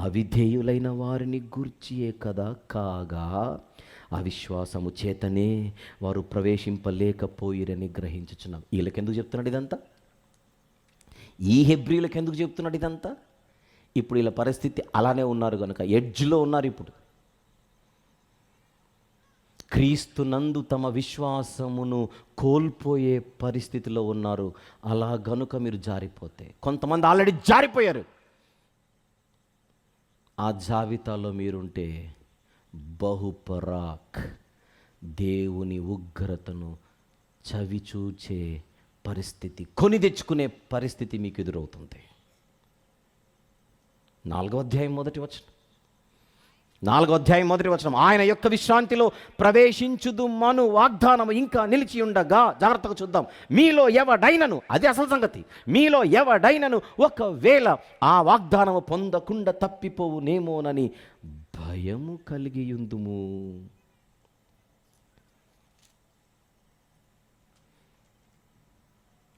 అవిధేయులైన వారిని గూర్చియే కదా. కాగా అవిశ్వాసము చేతనే వారు ప్రవేశింపలేకపోయిరని గ్రహించుచున్నాం. వీళ్ళకెందుకు చెప్తున్నాడు ఇదంతా? ఈ హెబ్రీయులకు ఎందుకు చెప్తున్నాడు ఇదంతా? ఇప్పుడు వీళ్ళ పరిస్థితి అలానే ఉన్నారు కనుక ఎడ్జ్లో ఉన్నారు. ఇప్పుడు క్రీస్తునందు తమ విశ్వాసమును కోల్పోయే పరిస్థితిలో ఉన్నారు. అలా గనుక మీరు జారిపోతే, కొంతమంది ఆల్రెడీ జారిపోయారు, ఆ జాబితాలో మీరుంటే బహుపరాక్ దేవుని ఉగ్రతను చవిచూచే పరిస్థితి, కొని తెచ్చుకునే పరిస్థితి మీకు ఎదురవుతుంది. 4వ అధ్యాయం 1వ వచనం. 4వ అధ్యాయం 1వ వచనం. ఆయన యొక్క విశ్రాంతిలో ప్రవేశించుదు మను వాగ్దానము ఇంకా నిలిచి ఉండగా, జాగ్రత్తగా చూద్దాం. మీలో ఎవడైనను, అది అసలు సంగతి, మీలో ఎవడైనను ఒకవేళ ఆ వాగ్దానము పొందకుండా తప్పిపోవునేమోనని భయము కలిగియుందుము.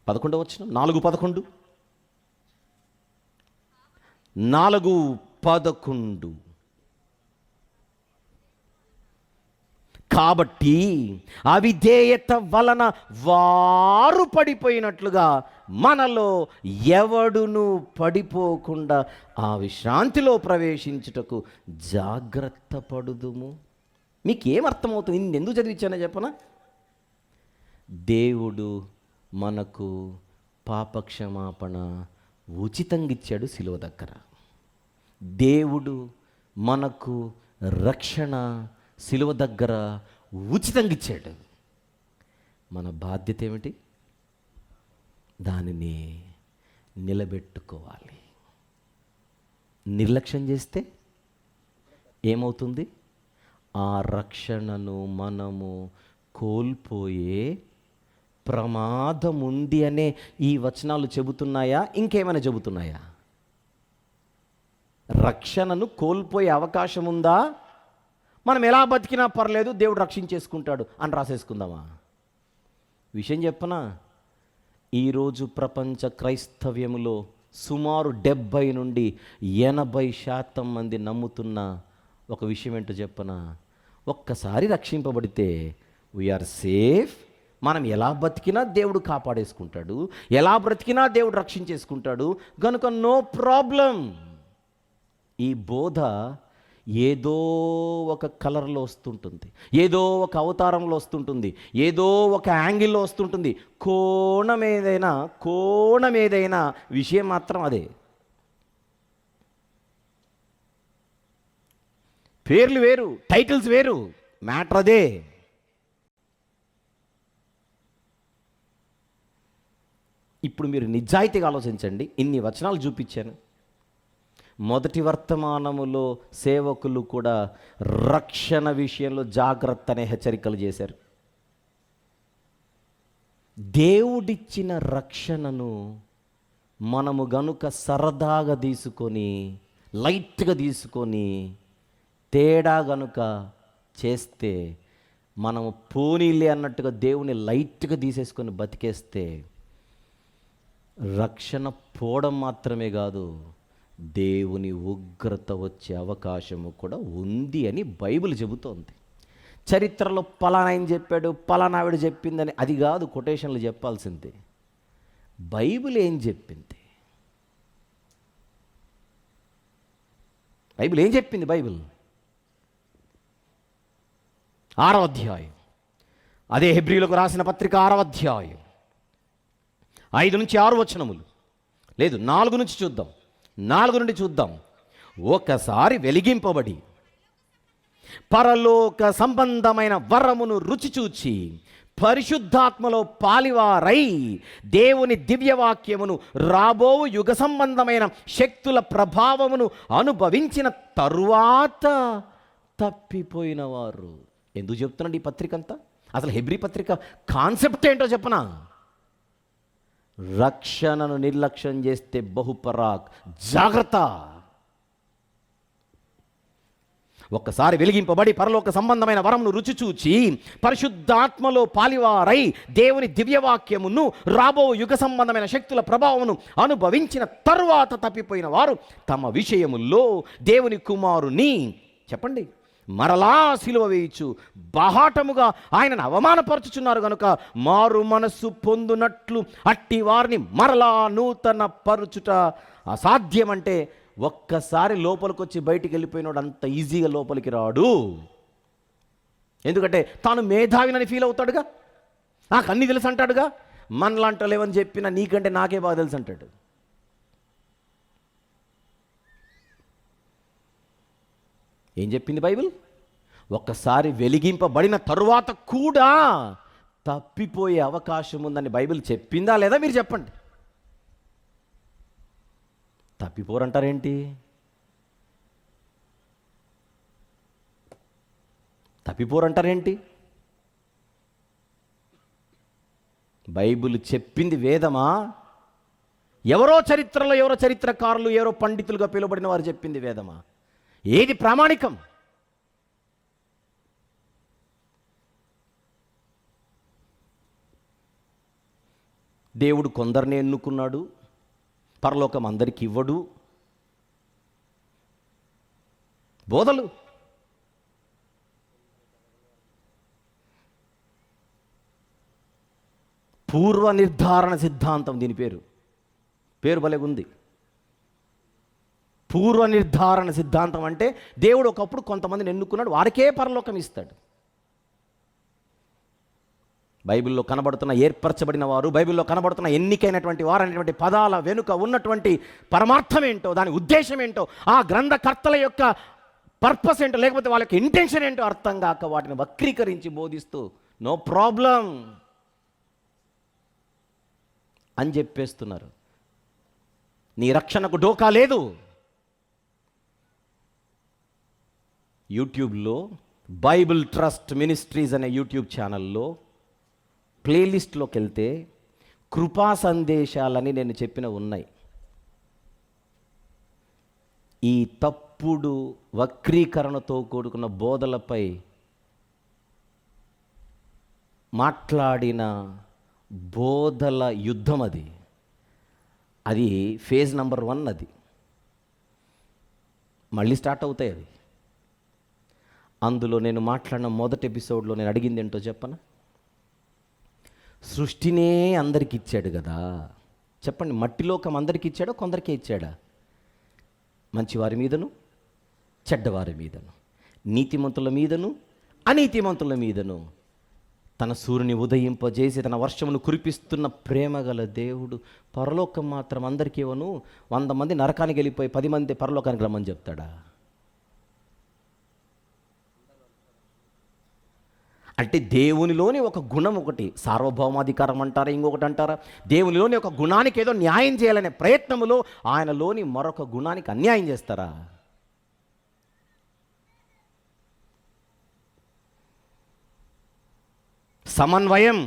పదకొండవ వచనం. 4:11. 4:11. కాబట్టి అవిధేయత వలన వారు పడిపోయినట్లుగా మనలో ఎవడును పడిపోకుండా ఆ విశ్రాంతిలో ప్రవేశించుటకు జాగ్రత్త పడుదుము. మీకేమర్థమవుతుంది? ఎందుకు చదివించానో చెప్పనా? దేవుడు మనకు పాపక్షమాపణ ఉచితంగా ఇచ్చాడు సిలువ దగ్గర. దేవుడు మనకు రక్షణ సిలువ దగ్గర ఉచితంగా ఇచ్చాడు. మన బాధ్యత ఏమిటి? దానిని నిలబెట్టుకోవాలి. నిర్లక్ష్యం చేస్తే ఏమవుతుంది? ఆ రక్షణను మనము కోల్పోయే ప్రమాదం ఉంది అనే ఈ వచనాలు చెబుతున్నాయా? ఇంకేమైనా చెబుతున్నాయా? రక్షణను కోల్పోయే అవకాశం ఉందా? మనం ఎలా బతికినా పర్లేదు, దేవుడు రక్షించేసుకుంటాడు అని రాసేసుకుందామా? విషయం చెప్పనా? ఈరోజు ప్రపంచ క్రైస్తవ్యములో సుమారు 70 నుండి 80% మంది నమ్ముతున్న ఒక విషయం ఏంటో చెప్పనా? ఒక్కసారి రక్షింపబడితే వీఆర్ సేఫ్, మనం ఎలా బతికినా దేవుడు కాపాడేసుకుంటాడు, ఎలా బ్రతికినా దేవుడు రక్షించేసుకుంటాడు, కనుక నో ప్రాబ్లం. ఈ బోధ ఏదో ఒక కలర్లో వస్తుంటుంది, ఏదో ఒక అవతారంలో వస్తుంటుంది, ఏదో ఒక యాంగిల్లో వస్తుంటుంది. కోణం ఏదైనా విషయం మాత్రం అదే. పేర్లు వేరు, టైటిల్స్ వేరు, మ్యాటర్ అదే. ఇప్పుడు మీరు నిజాయితీగా ఆలోచించండి. ఇన్ని వచనాలు చూపించాను. మొదటి వర్తమానములో సేవకులు కూడా రక్షణ విషయంలో జాగ్రత్త అనే హెచ్చరికలు చేశారు. దేవుడిచ్చిన రక్షణను మనము గనుక సరదాగా తీసుకొని, లైట్గా తీసుకొని, తేడా గనుక చేస్తే, మనము పోనీలే అన్నట్టుగా దేవుని లైట్గా తీసేసుకొని బతికేస్తే, రక్షణ పోవడం మాత్రమే కాదు, దేవుని ఉగ్రత వచ్చే అవకాశము కూడా ఉంది అని బైబిల్ చెబుతోంది. చరిత్రలో పలానా ఆయన చెప్పాడు, పలానా ఆవిడ చెప్పిందని అది కాదు కొటేషన్లు చెప్పాల్సింది. బైబిల్ ఏం చెప్పింది? బైబిల్ ఏం చెప్పింది? బైబిల్ 6వ అధ్యాయం, అదే హెబ్రీయులకు రాసిన పత్రిక 6వ అధ్యాయం 5 నుంచి 6 వచనములు, లేదు 4 నుంచి చూద్దాం, 4 నుండి చూద్దాం. ఒకసారి వెలిగింపబడి పరలోక సంబంధమైన వరమును రుచి చూచి పరిశుద్ధాత్మలో పాలివారై దేవుని దివ్యవాక్యమును రాబో యుగ సంబంధమైన శక్తుల ప్రభావమును అనుభవించిన తరువాత తప్పిపోయిన వారు. ఎందుకు చెప్తున్నాడు ఈ పత్రిక అంతా? అసలు హెబ్రీ పత్రిక కాన్సెప్ట్ ఏంటో చెప్పనా? రక్షణను నిర్లక్ష్యం చేస్తే బహుపరాక్, జాగ్రత్త. ఒక్కసారి వెలిగింపబడి పరలోక సంబంధమైన వరమును రుచి చూచి పరిశుద్ధాత్మలో పాలివారై దేవుని దివ్యవాక్యమును రాబో యుగ సంబంధమైన శక్తుల ప్రభావమును అనుభవించిన తరువాత తప్పిపోయిన వారు తమ విషయముల్లో దేవుని కుమారుని, చెప్పండి, మరలా సిలువ వేయచ్చు బాహాటముగా ఆయనను అవమానపరచుచున్నారు గనుక మారు మనస్సు పొందునట్లు అట్టి వారిని మరలా నూతన పరుచుట అసాధ్యం. అంటే ఒక్కసారి లోపలికి వచ్చి బయటికి వెళ్ళిపోయినాడు అంత ఈజీగా లోపలికి రాడు. ఎందుకంటే తాను మేధావినని ఫీల్ అవుతాడుగా, నాకు అన్నీ తెలుసు అంటాడుగా. మనలాంటి లేవని చెప్పినా నీకంటే నాకే బాగా తెలుసు అంటాడు. ఏం చెప్పింది బైబిల్? ఒక్కసారి వెలిగింపబడిన తరువాత కూడా తప్పిపోయే అవకాశం ఉందని బైబిల్ చెప్పిందా లేదా? మీరు చెప్పండి. తప్పిపోరంటారేంటి? తప్పిపోరంటారేంటి? బైబిల్ చెప్పింది వేదమా? ఎవరో చరిత్రకారులు, ఎవరో పండితులుగా పిలువబడిన వారు చెప్పింది వేదమా? ఏది ప్రామాణికం? దేవుడు కొందరిని ఎన్నుకున్నాడు, పరలోకం అందరికి ఇవ్వడు. బోధలు పూర్వ నిర్ధారణ సిద్ధాంతం, దీని పేరు భలేగుంది. పూర్వ నిర్ధారణ సిద్ధాంతం అంటే దేవుడు ఒకప్పుడు కొంతమందిని ఎన్నుకున్నాడు, వారికే పరలోకం ఇస్తాడు. బైబిల్లో కనబడుతున్న ఏర్పరచబడిన వారు, బైబిల్లో కనబడుతున్న ఎన్నికైనటువంటి వారు అనేటువంటి పదాల వెనుక ఉన్నటువంటి పరమార్థం ఏంటో, దాని ఉద్దేశం ఏంటో, ఆ గ్రంథకర్తల యొక్క పర్పస్ ఏంటో, లేకపోతే వాళ్ళ యొక్క ఇంటెన్షన్ ఏంటో అర్థం కాక వాటిని వక్రీకరించి బోధిస్తూ నో ప్రాబ్లం అని చెప్పేస్తున్నారు. నీ రక్షణకు డోకా లేదు. యూట్యూబ్లో బైబిల్ ట్రస్ట్ మినిస్ట్రీస్ అనే యూట్యూబ్ ఛానల్లో ప్లేలిస్ట్లోకి వెళ్తే కృపా సందేశాలని నేను చెప్పిన ఉన్నాయి. ఈ తప్పుడు వక్రీకరణతో కూడుకున్న బోధలపై మాట్లాడిన బోధల యుద్ధం అది ఫేజ్ నంబర్ 1. అది మళ్ళీ స్టార్ట్ అవుతాయి. అది అందులో నేను మాట్లాడిన మొదటి ఎపిసోడ్లో నేను అడిగింది ఏంటో చెప్పనా? సృష్టినే అందరికి ఇచ్చాడు కదా. చెప్పండి, మట్టిలోకం అందరికి ఇచ్చాడో కొందరికే ఇచ్చాడా? మంచివారి మీదను చెడ్డవారి మీదను, నీతిమంతుల మీదను అనీతిమంతుల మీదను తన సూర్యుని ఉదయింపజేసి తన వర్షమును కురిపిస్తున్న ప్రేమగల దేవుడు పరలోకం మాత్రం అందరికీ ఇవ్వను, 100 మంది నరకానికి వెళ్ళిపోయి 10 మంది పరలోకానికి రమ్మని చెప్తాడా? అంటే దేవునిలోని ఒక గుణం, ఒకటి సార్వభౌమాధికారం అంటారా, ఇంకొకటి అంటారా, దేవునిలోని ఒక గుణానికి ఏదో న్యాయం చేయాలనే ప్రయత్నములో ఆయనలోని మరొక గుణానికి అన్యాయం చేస్తారా? సమన్వయం,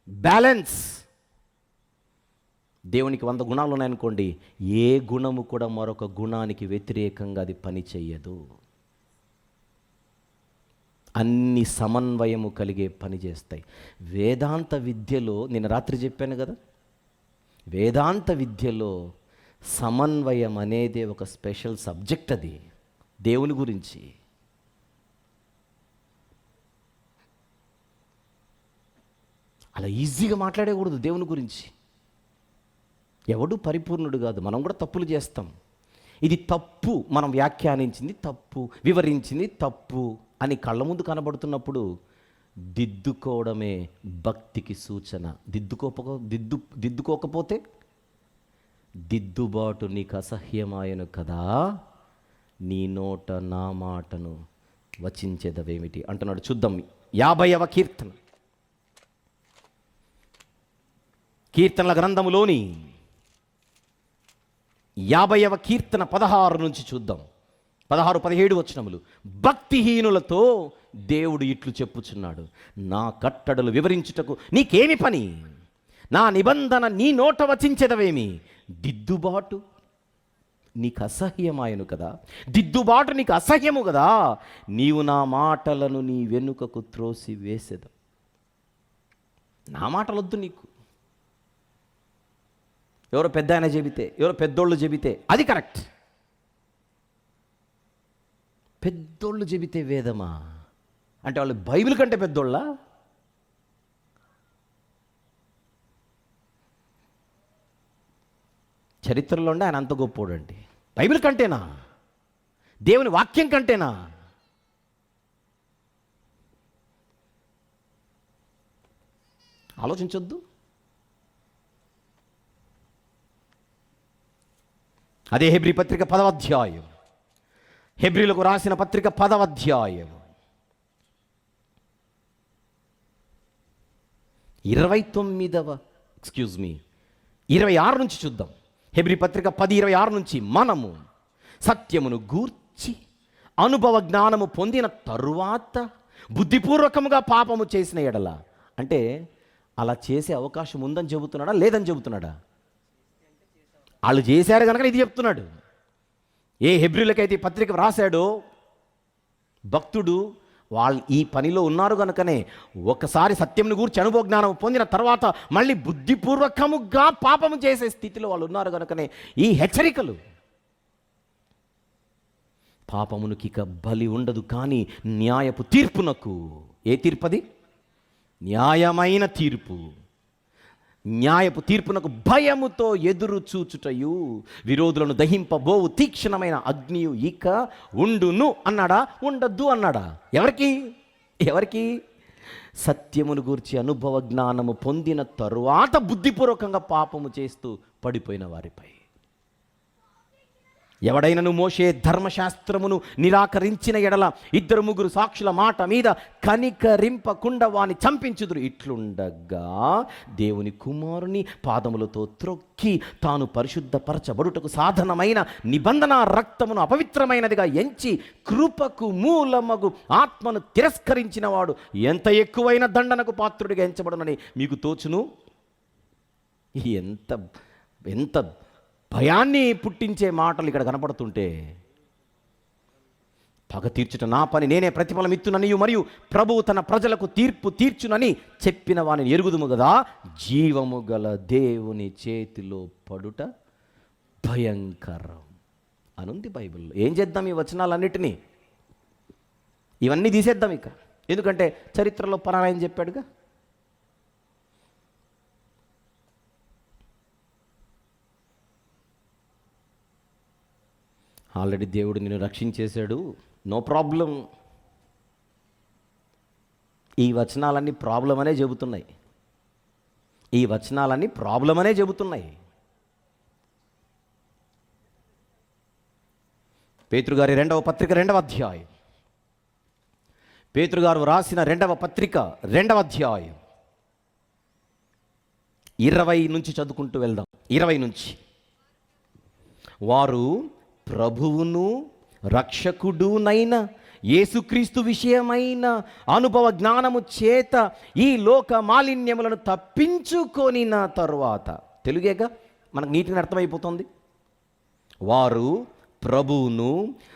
బ్యాలెన్స్. దేవునికి 100 గుణాలు ఉన్నాయనుకోండి, ఏ గుణము కూడా మరొక గుణానికి వ్యతిరేకంగా అది పని చెయ్యదు. అన్ని సమన్వయము కలిగే పని చేస్తాయి. వేదాంత విద్యలో నేను రాత్రి చెప్పాను కదా, వేదాంత విద్యలో సమన్వయం అనేది ఒక స్పెషల్ సబ్జెక్ట్. అది దేవుని గురించి. అలా ఈజీగా మాట్లాడకూడదు దేవుని గురించి. ఎవడు పరిపూర్ణుడు కాదు, మనం కూడా తప్పులు చేస్తాం. ఇది తప్పు, మనం వ్యాఖ్యానించింది తప్పు, వివరించింది తప్పు అని కళ్ళ ముందు కనబడుతున్నప్పుడు దిద్దుకోవడమే భక్తికి సూచన. దిద్దుకోకపోతే దిద్దుబాటు నీకు అసహ్యమాయను కదా, నీ నోట నా మాటను వచించేదవేమిటి అంటున్నాడు. చూద్దాం 50వ కీర్తన, కీర్తనల గ్రంథములోని 50వ కీర్తన 16 నుంచి చూద్దాం. 16-17 వచనములు. భక్తిహీనులతో దేవుడు ఇట్లు చెప్పుచున్నాడు, నా కట్టడలు వివరించుటకు నీకేమి పని, నా నిబంధన నీ నోట వచించెదవేమి. దిద్దుబాటు నీకు అసహ్యమాయను కదా, దిద్దుబాటు నీకు అసహ్యము కదా, నీవు నా మాటలను నీ వెనుకకు త్రోసి వేసేద. నా మాటలొద్దు నీకు. ఎవరో పెద్ద ఆయన చెబితే, ఎవరో పెద్దోళ్ళు చెబితే అది కరెక్ట్. పెద్దోళ్ళు చెబితే వేదమా అంటే వాళ్ళు బైబిల్ కంటే పెద్దోళ్ళ? చరిత్రలో ఉండే ఆయన అంత గొప్పోడండి. బైబిల్ కంటేనా? దేవుని వాక్యం కంటేనా? ఆలోచించొద్దు. అదే హెబ్రీ పత్రిక 10వ అధ్యాయం, హెబ్రీలకు రాసిన పత్రిక 10వ అధ్యాయం 26 నుంచి చూద్దాం. హెబ్రీ పత్రిక 10:26 నుంచి, మనము సత్యమును గూర్చి అనుభవ జ్ఞానము పొందిన తరువాత బుద్ధిపూర్వకముగా పాపము చేసిన ఎడల, అంటే అలా చేసే అవకాశం ఉందని చెబుతున్నాడా లేదని చెబుతున్నాడా? వాళ్ళు చేశారు కనుక ఇది చెప్తున్నాడు. ఏ హెబ్రీలకైతే ఈ పత్రిక రాశాడో భక్తుడు, వాళ్ళు ఈ పనిలో ఉన్నారు కనుకనే ఒకసారి సత్యంను గూర్చి అనుభవ జ్ఞానం పొందిన తర్వాత మళ్ళీ బుద్ధిపూర్వకముగా పాపము చేసే స్థితిలో వాళ్ళు ఉన్నారు కనుకనే ఈ హెచ్చరికలు. పాపమునికి ఇక బలి ఉండదు, కానీ న్యాయపు తీర్పునకు. ఏ తీర్పది? న్యాయమైన తీర్పు. న్యాయపు తీర్పునకు భయముతో ఎదురు చూచుటయు, విరోధులను దహింపబోవు తీక్షణమైన అగ్నియు ఇక ఉండును అన్నాడా, ఉండద్దు అన్నాడా? ఎవరికి? సత్యమును గూర్చి అనుభవ జ్ఞానము పొందిన తరువాత బుద్ధిపూర్వకంగా పాపము చేస్తూ పడిపోయిన వారిపై. ఎవడైనను మోషే ధర్మశాస్త్రమును నిరాకరించిన ఎడల 2-3 సాక్షుల మాట మీద కనికరింపకుండా వాని చంపించుదురు. ఇట్లుండగా దేవుని కుమారుని పాదములతో త్రొక్కి తాను పరిశుద్ధపరచబడుటకు సాధనమైన నిబంధన రక్తమును అపవిత్రమైనదిగా ఎంచి కృపకు మూలమగు ఆత్మను తిరస్కరించిన వాడు ఎంత ఎక్కువైన దండనకు పాత్రుడిగా ఎంచబడునని మీకు తోచును. ఎంత భయాన్ని పుట్టించే మాటలు ఇక్కడ కనపడుతుంటే, పగ తీర్చుట నా పని, నేనే ప్రతిఫలం ఇత్తుననియు మరియు ప్రభువు తన ప్రజలకు తీర్పు తీర్చునని చెప్పిన వానిని ఎరుగుదుము కదా. జీవము గల దేవుని చేతిలో పడుట భయంకరం అనుంది బైబిల్లో. ఏం చేద్దాం ఈ వచనాలన్నిటినీ? ఇవన్నీ తీసేద్దాం ఇక. ఎందుకంటే చరిత్రలో పరాయణ చెప్పాడుగా. ఆల్రెడీ దేవుడు నిన్ను రక్షించేశాడు, నో ప్రాబ్లం. ఈ వచనాలన్నీ ప్రాబ్లం అనే చెబుతున్నాయి. ఈ వచనాలన్నీ ప్రాబ్లం అనే చెబుతున్నాయి. పేతురుగారి 2వ పత్రిక 2వ అధ్యాయం, పేతురుగారు రాసిన 2వ పత్రిక 2వ అధ్యాయం 20 నుంచి చదువుకుంటూ వెళ్దాం. 20 నుంచి, వారు ప్రభువును రక్షకుడునైన యేసుక్రీస్తు విషయమైన అనుభవ జ్ఞానము చేత ఈ లోక మాలిన్యములను తప్పించుకొనిన తరువాత, తెలుగేగా మనకు నీటిని అర్థమైపోతుంది. వారు ప్రభువును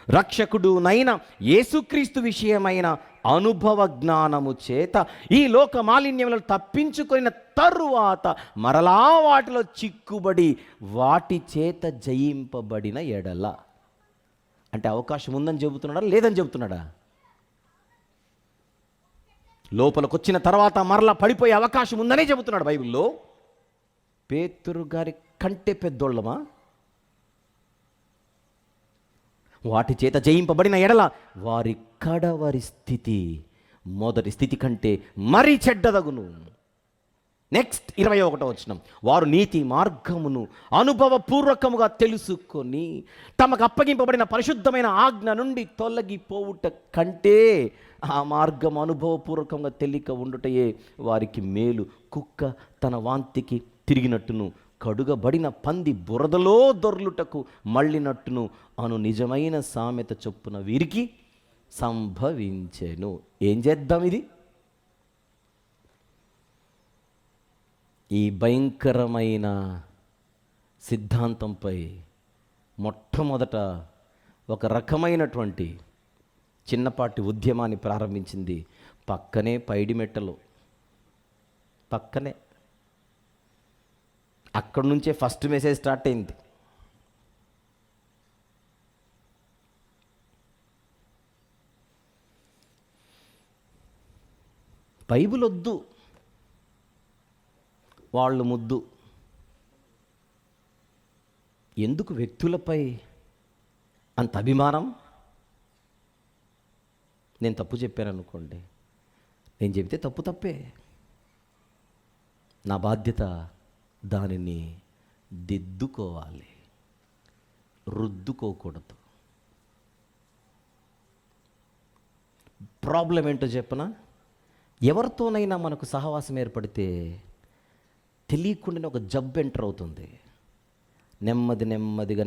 రక్షకుడునైన యేసుక్రీస్తు విషయమైన అనుభవ జ్ఞానము చేత ఈ లోక మాలిన్యములను తప్పించుకొనిన తరువాత మరలా వాటిలో చిక్కుబడి వాటి చేత జయింపబడిన ఎడల, అంటే అవకాశం ఉందని చెబుతున్నాడా లేదని చెబుతున్నాడా? లోపలికి వచ్చిన తర్వాత మరలా పడిపోయే అవకాశం ఉందనే చెబుతున్నాడు బైబిల్లో. పేతురు గారి కంటే పెద్దోళ్ళమా? వాటి చేత జయింపబడిన ఎడల వారి కడవరి స్థితి మొదటి స్థితి కంటే మరీ చెడ్డదగును. నెక్స్ట్ 21వ వచనం, వారు నీతి మార్గమును అనుభవపూర్వకముగా తెలుసుకొని తమకు అప్పగింపబడిన పరిశుద్ధమైన ఆజ్ఞ నుండి తొలగిపోవుట కంటే ఆ మార్గం అనుభవపూర్వకంగా తెలియక ఉండుటయే వారికి మేలు. కుక్క తన వాంతికి తిరిగినట్టును, కడుగబడిన పంది బురదలో దొర్లుటకు మళ్ళినట్టును అను నిజమైన సామెత చొప్పున వీరికి సంభవించెను. ఏం చేద్దాం? ఇది ఈ భయంకరమైన సిద్ధాంతంపై మొట్టమొదట ఒక రకమైనటువంటి చిన్నపాటి ఉద్యమాన్ని ప్రారంభించింది పక్కనే పైడిమెట్టలో. పక్కనే, అక్కడి నుంచే ఫస్ట్ మెసేజ్ స్టార్ట్ అయింది. బైబిల్ వద్దు, వాళ్ళు ముద్దు. ఎందుకు వ్యక్తులపై అంత అభిమానం? నేను తప్పు చెప్పాను అనుకోండి, నేను చెబితే తప్పు తప్పే, నా బాధ్యత దానిని దిద్దుకోవాలి, రుద్దుకోకూడదు. ప్రాబ్లం ఏంటో చెప్పనా? ఎవరితోనైనా మనకు సహవాసం ఏర్పడితే తెలియకుండానే ఒక జబ్బు ఎంటర్ అవుతుంది. నెమ్మదిగా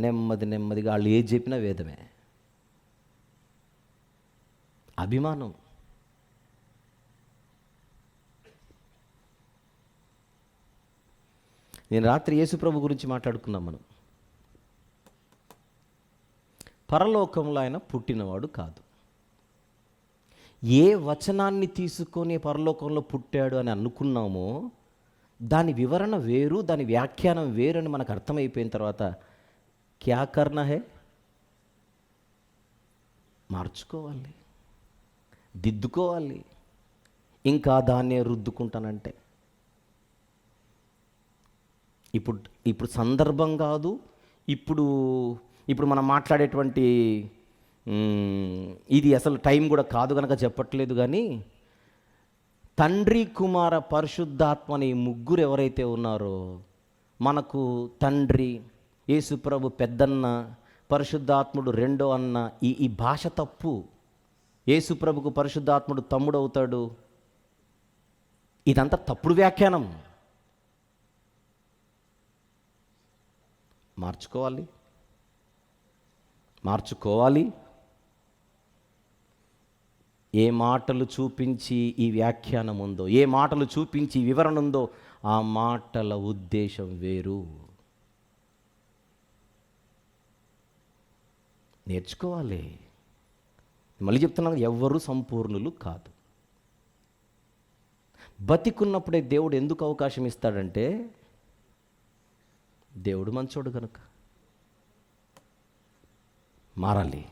వాళ్ళు ఏది చెప్పినా వేదమే. అభిమానం. నేను రాత్రి యేసుప్రభు గురించి మాట్లాడుకున్నాం. మనం పరలోకంలో ఆయన పుట్టినవాడు కాదు. ఏ వచనాన్ని తీసుకొని పరలోకంలో పుట్టాడు అని అనుకున్నామో దాని వివరణ వేరు, దాని వ్యాఖ్యానం వేరు అని మనకు అర్థమైపోయిన తర్వాత క్యా కర్నా హే, మార్చుకోవాలి, దిద్దుకోవాలి. ఇంకా దాన్నే రుద్దుకుంటానంటే ఇప్పుడు సందర్భం కాదు. ఇప్పుడు మనం మాట్లాడేటువంటి ఇది అసలు టైం కూడా కాదు కనుక చెప్పట్లేదు. కానీ తండ్రి, కుమార, పరిశుద్ధాత్మ అనే ముగ్గురు ఎవరైతే ఉన్నారో, మనకు తండ్రి యేసుప్రభు పెద్దన్న, పరిశుద్ధాత్ముడు రెండో అన్న, ఈ భాష తప్పు. యేసుప్రభుకు పరిశుద్ధాత్ముడు తమ్ముడు అవుతాడు, ఇదంతా తప్పుడు వ్యాఖ్యానం. మార్చుకోవాలి. ఏ మాటలు చూపించి ఈ వ్యాఖ్యానం ఉందో, ఏ మాటలు చూపించి వివరణ ఉందో, ఆ మాటల ఉద్దేశం వేరు. నేర్చుకోవాలి. మళ్ళీ చెప్తున్నాను, ఎవ్వరూ సంపూర్ణులు కాదు. బతికున్నప్పుడే దేవుడు ఎందుకు అవకాశం ఇస్తాడంటే, దేవుడు మంచోడు కనుక. మారాలి.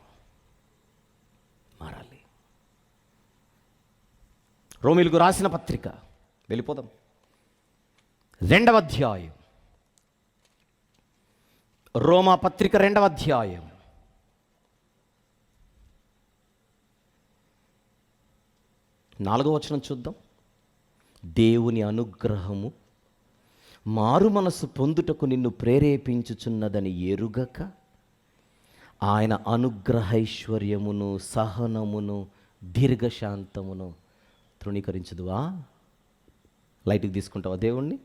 రోమీయులకు రాసిన పత్రిక వెళ్ళిపోదాం. 2వ అధ్యాయం, రోమా పత్రిక 2వ అధ్యాయం 4వ వచనం చూద్దాం. దేవుని అనుగ్రహము మారు మనసు పొందుటకు నిన్ను ప్రేరేపించుచున్నదని ఎరుగక ఆయన అనుగ్రహైశ్వర్యమును సహనమును దీర్ఘశాంతమును తృణీకరించదువా? లైట్కి తీసుకుంటావా దేవుణ్ణి?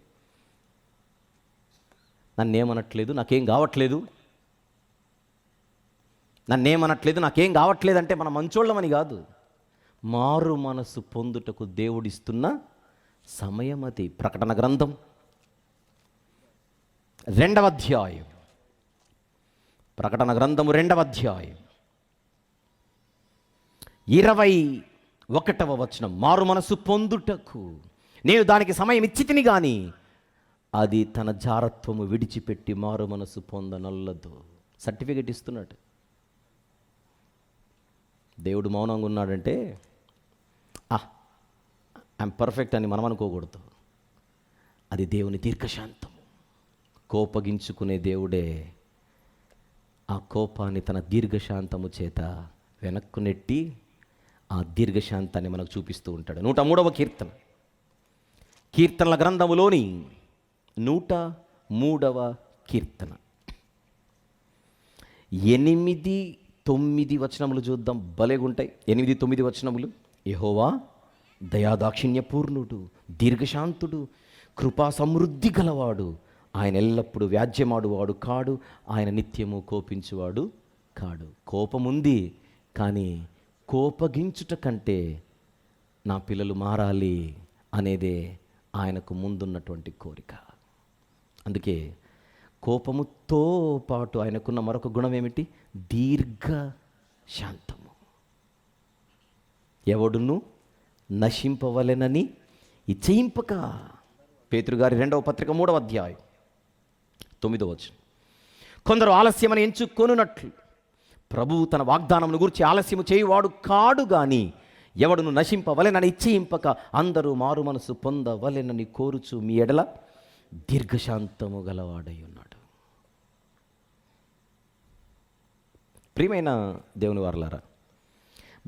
నన్నేమనట్లేదు, నాకేం కావట్లేదు, నాకేం కావట్లేదు అంటే మనం మంచోళ్ళమని కాదు. మారు మనసు పొందుటకు దేవుడిస్తున్న సమయం అది. ప్రకటన గ్రంథం 2వ అధ్యాయం, ప్రకటన గ్రంథము 2వ అధ్యాయం 21వ వచనం. మారు మనసు పొందుటకు నేను దానికి సమయం ఇచ్చి తిని కానీ అది తన జారత్వము విడిచిపెట్టి మారు మనసు పొందనల్లదు. సర్టిఫికెట్ ఇస్తున్నాడు. దేవుడు మౌనంగా ఉన్నాడంటే ఐఎమ్ పర్ఫెక్ట్ అని మనం అనుకోకూడదు. అది దేవుని దీర్ఘశాంతము. కోపగించుకునే దేవుడే ఆ కోపాన్ని తన దీర్ఘశాంతము చేత వెనక్కు నెట్టి ఆ దీర్ఘశాంతాన్ని మనకు చూపిస్తూ ఉంటాడు. 103వ కీర్తన, కీర్తనల గ్రంథములోని 103వ కీర్తన 8, 9 వచనములు చూద్దాం. భలేగుంటాయి 8, 9 వచనములు. యెహోవా దయాదాక్షిణ్యపూర్ణుడు, దీర్ఘశాంతుడు, కృపా సమృద్ధి గలవాడు. ఆయన ఎల్లప్పుడూ వ్యాజ్యమాడువాడు కాడు, ఆయన నిత్యము కోపించువాడు కాడు. కోపముంది, కానీ కోపగించుట కంటే నా పిల్లలు మారాలి అనేదే ఆయనకు ముందున్నటువంటి కోరిక. అందుకే కోపముతో పాటు ఆయనకున్న మరొక గుణం ఏమిటి? దీర్ఘ శాంతము. ఎవడును నశింపవలెనని ఇచ్చయింపక. పేతురు గారి 2వ పత్రిక 3వ అధ్యాయం 9వ వచనం. కొందరు ఆలస్యమని ఎంచుకొనున్నట్లు ప్రభువు తన వాగ్దానమును గురించి ఆలస్యము చేయువాడు కాడు, గాని ఎవడును నశింపవలెనని ఇచ్చయింపక అందరూ మారు మనసు పొందవలెనని కోరుచు మీ ఎడల దీర్ఘశాంతము గలవాడై ఉన్నాడు. ప్రియమైన దేవుని వారలారా,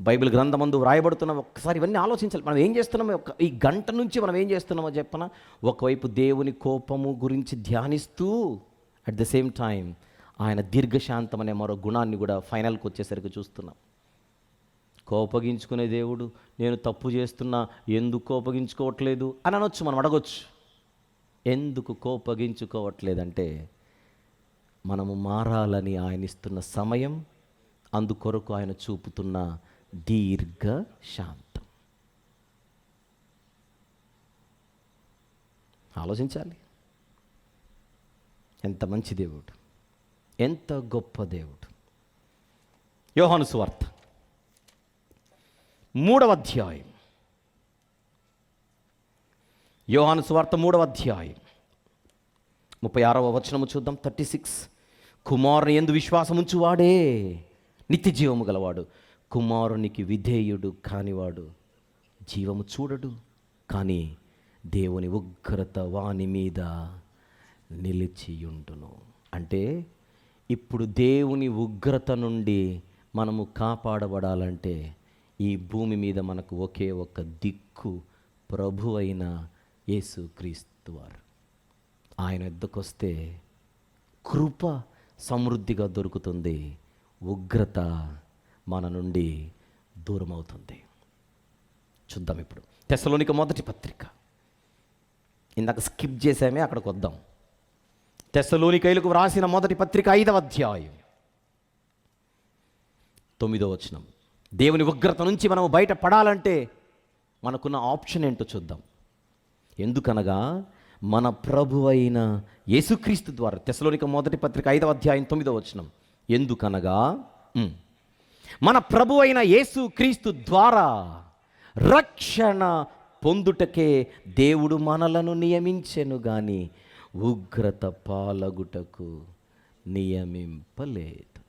బైబిల్ గ్రంథమందు వ్రాయబడుతున్న ఒక్కసారి ఇవన్నీ ఆలోచించాలి. మనం ఏం చేస్తున్నామో ఈ గంట నుంచి మనం ఏం చేస్తున్నామో చెప్పన. ఒకవైపు దేవుని కోపము గురించి ధ్యానిస్తూ అట్ ద సేమ్ టైం ఆయన దీర్ఘశాంతం అనే మరో గుణాన్ని కూడా ఫైనల్కి వచ్చేసరికి చూస్తున్నాం. కోపగించుకునే దేవుడు నేను తప్పు చేస్తున్నా, ఎందుకు కోపగించుకోవట్లేదు అని అనొచ్చు. మనం అడగొచ్చు, ఎందుకు కోపగించుకోవట్లేదంటే మనము మారాలని ఆయన ఇస్తున్న సమయం, అందుకొరకు ఆయన చూపుతున్న దీర్ఘ శాంతం. ఆలోచించాలి. ఎంత మంచి దేవుడు, ఎంత గొప్ప దేవుడు. యోహాను సువార్త 3వ అధ్యాయం, యోహాను సువార్త 3వ అధ్యాయం 36వ వచనము చూద్దాం. 36. కుమారుని యందు విశ్వాసముంచువాడే నిత్య జీవము గలవాడు, కుమారునికి విధేయుడు కానివాడు జీవము చూడడు, కానీ దేవుని ఉగ్రత వాని మీద నిలిచియుండును. అంటే ఇప్పుడు దేవుని ఉగ్రత నుండి మనము కాపాడబడాలంటే ఈ భూమి మీద మనకు ఒకే ఒక దిక్కు, ప్రభు అయిన యేసుక్రీస్తు వారు. ఆయన వద్దకొస్తే కృప సమృద్ధిగా దొరుకుతుంది, ఉగ్రత మన నుండి దూరం అవుతుంది. చూద్దాం ఇప్పుడు తెస్సలోనిక మొదటి పత్రిక. ఇందాక స్కిప్ చేసామే, అక్కడికి వద్దాం. తెస్సలోనికైలకు వ్రాసిన మొదటి పత్రిక 5వ అధ్యాయం 9వ వచనం. దేవుని ఉగ్రత నుంచి మనం బయటపడాలంటే మనకున్న ఆప్షన్ ఏంటో చూద్దాం. ఎందుకనగా మన ప్రభు అయిన యేసుక్రీస్తు ద్వారా. తెస్సలోనిక మొదటి పత్రిక 5వ అధ్యాయం 9వ వచనం. ఎందుకనగా మన ప్రభు అయిన యేసుక్రీస్తు ద్వారా రక్షణ పొందుటకే దేవుడు మనలను నియమించెను గాని ఉగ్రత పాలగుటకు నియమింపలేదు.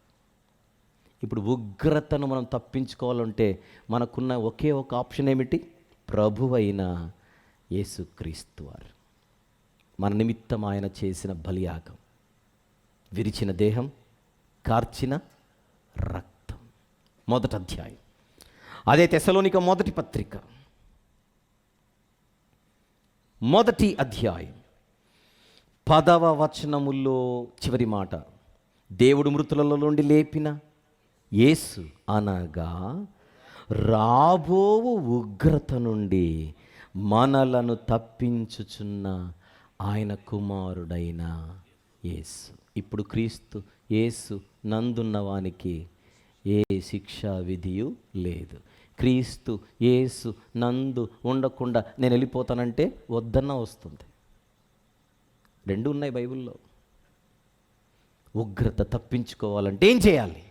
ఇప్పుడు ఉగ్రతను మనం తప్పించుకోవాలంటే మనకున్న ఒకే ఒక ఆప్షన్ ఏమిటి? ప్రభు అయిన యేసుక్రీస్తు వారు. మన నిమిత్తం ఆయన చేసిన బలియాగం, విరిచిన దేహం, కార్చిన రక్తం. మొదటి అధ్యాయం. అదే తెస్సలోనిక మొదటి పత్రిక మొదటి అధ్యాయం 10వ వచనములో చివరి మాట, దేవుడు మృతులలో నుండి లేపిన యేసు అనగా రాబోవు ఉగ్రత నుండి మనలను తప్పించుచున్న ఆయన కుమారుడైన యేసు. ఇప్పుడు క్రీస్తు యేసు నందున్న వానికి ఏ శిక్షా విధియు లేదు. క్రీస్తు యేసు నందు ఉండకుండా నేను వెళ్ళిపోతానంటే వద్దన్న వస్తుంది. రెండు ఉన్నాయి బైబిల్లో. ఉగ్రత తప్పించుకోవాలంటే ఏం చేయాలి?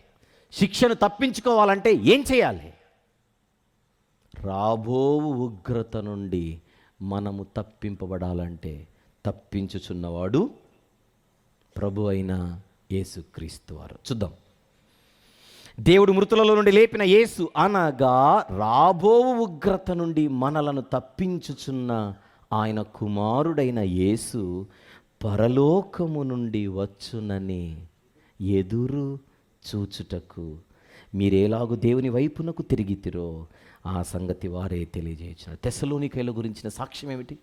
శిక్షను తప్పించుకోవాలంటే ఏం చేయాలి? రాబో ఉగ్రత నుండి మనము తప్పింపబడాలంటే తప్పించుచున్నవాడు ప్రభు అయిన యేసుక్రీస్తు వారు. చూద్దాం. దేవుడు మృతులలో నుండి లేపిన యేసు అనగా రాబో ఉగ్రత నుండి మనలను తప్పించుచున్న ఆయన కుమారుడైన యేసు పరలోకము నుండి వచ్చునని ఎదురు చూచుటకు మీరేలాగు దేవుని వైపునకు తిరిగితిరో ఆ సంగతి వారే తెలియజేయచ్చు. తెస్సలోనికైల గురించిన సాక్ష్యం ఏమిటి?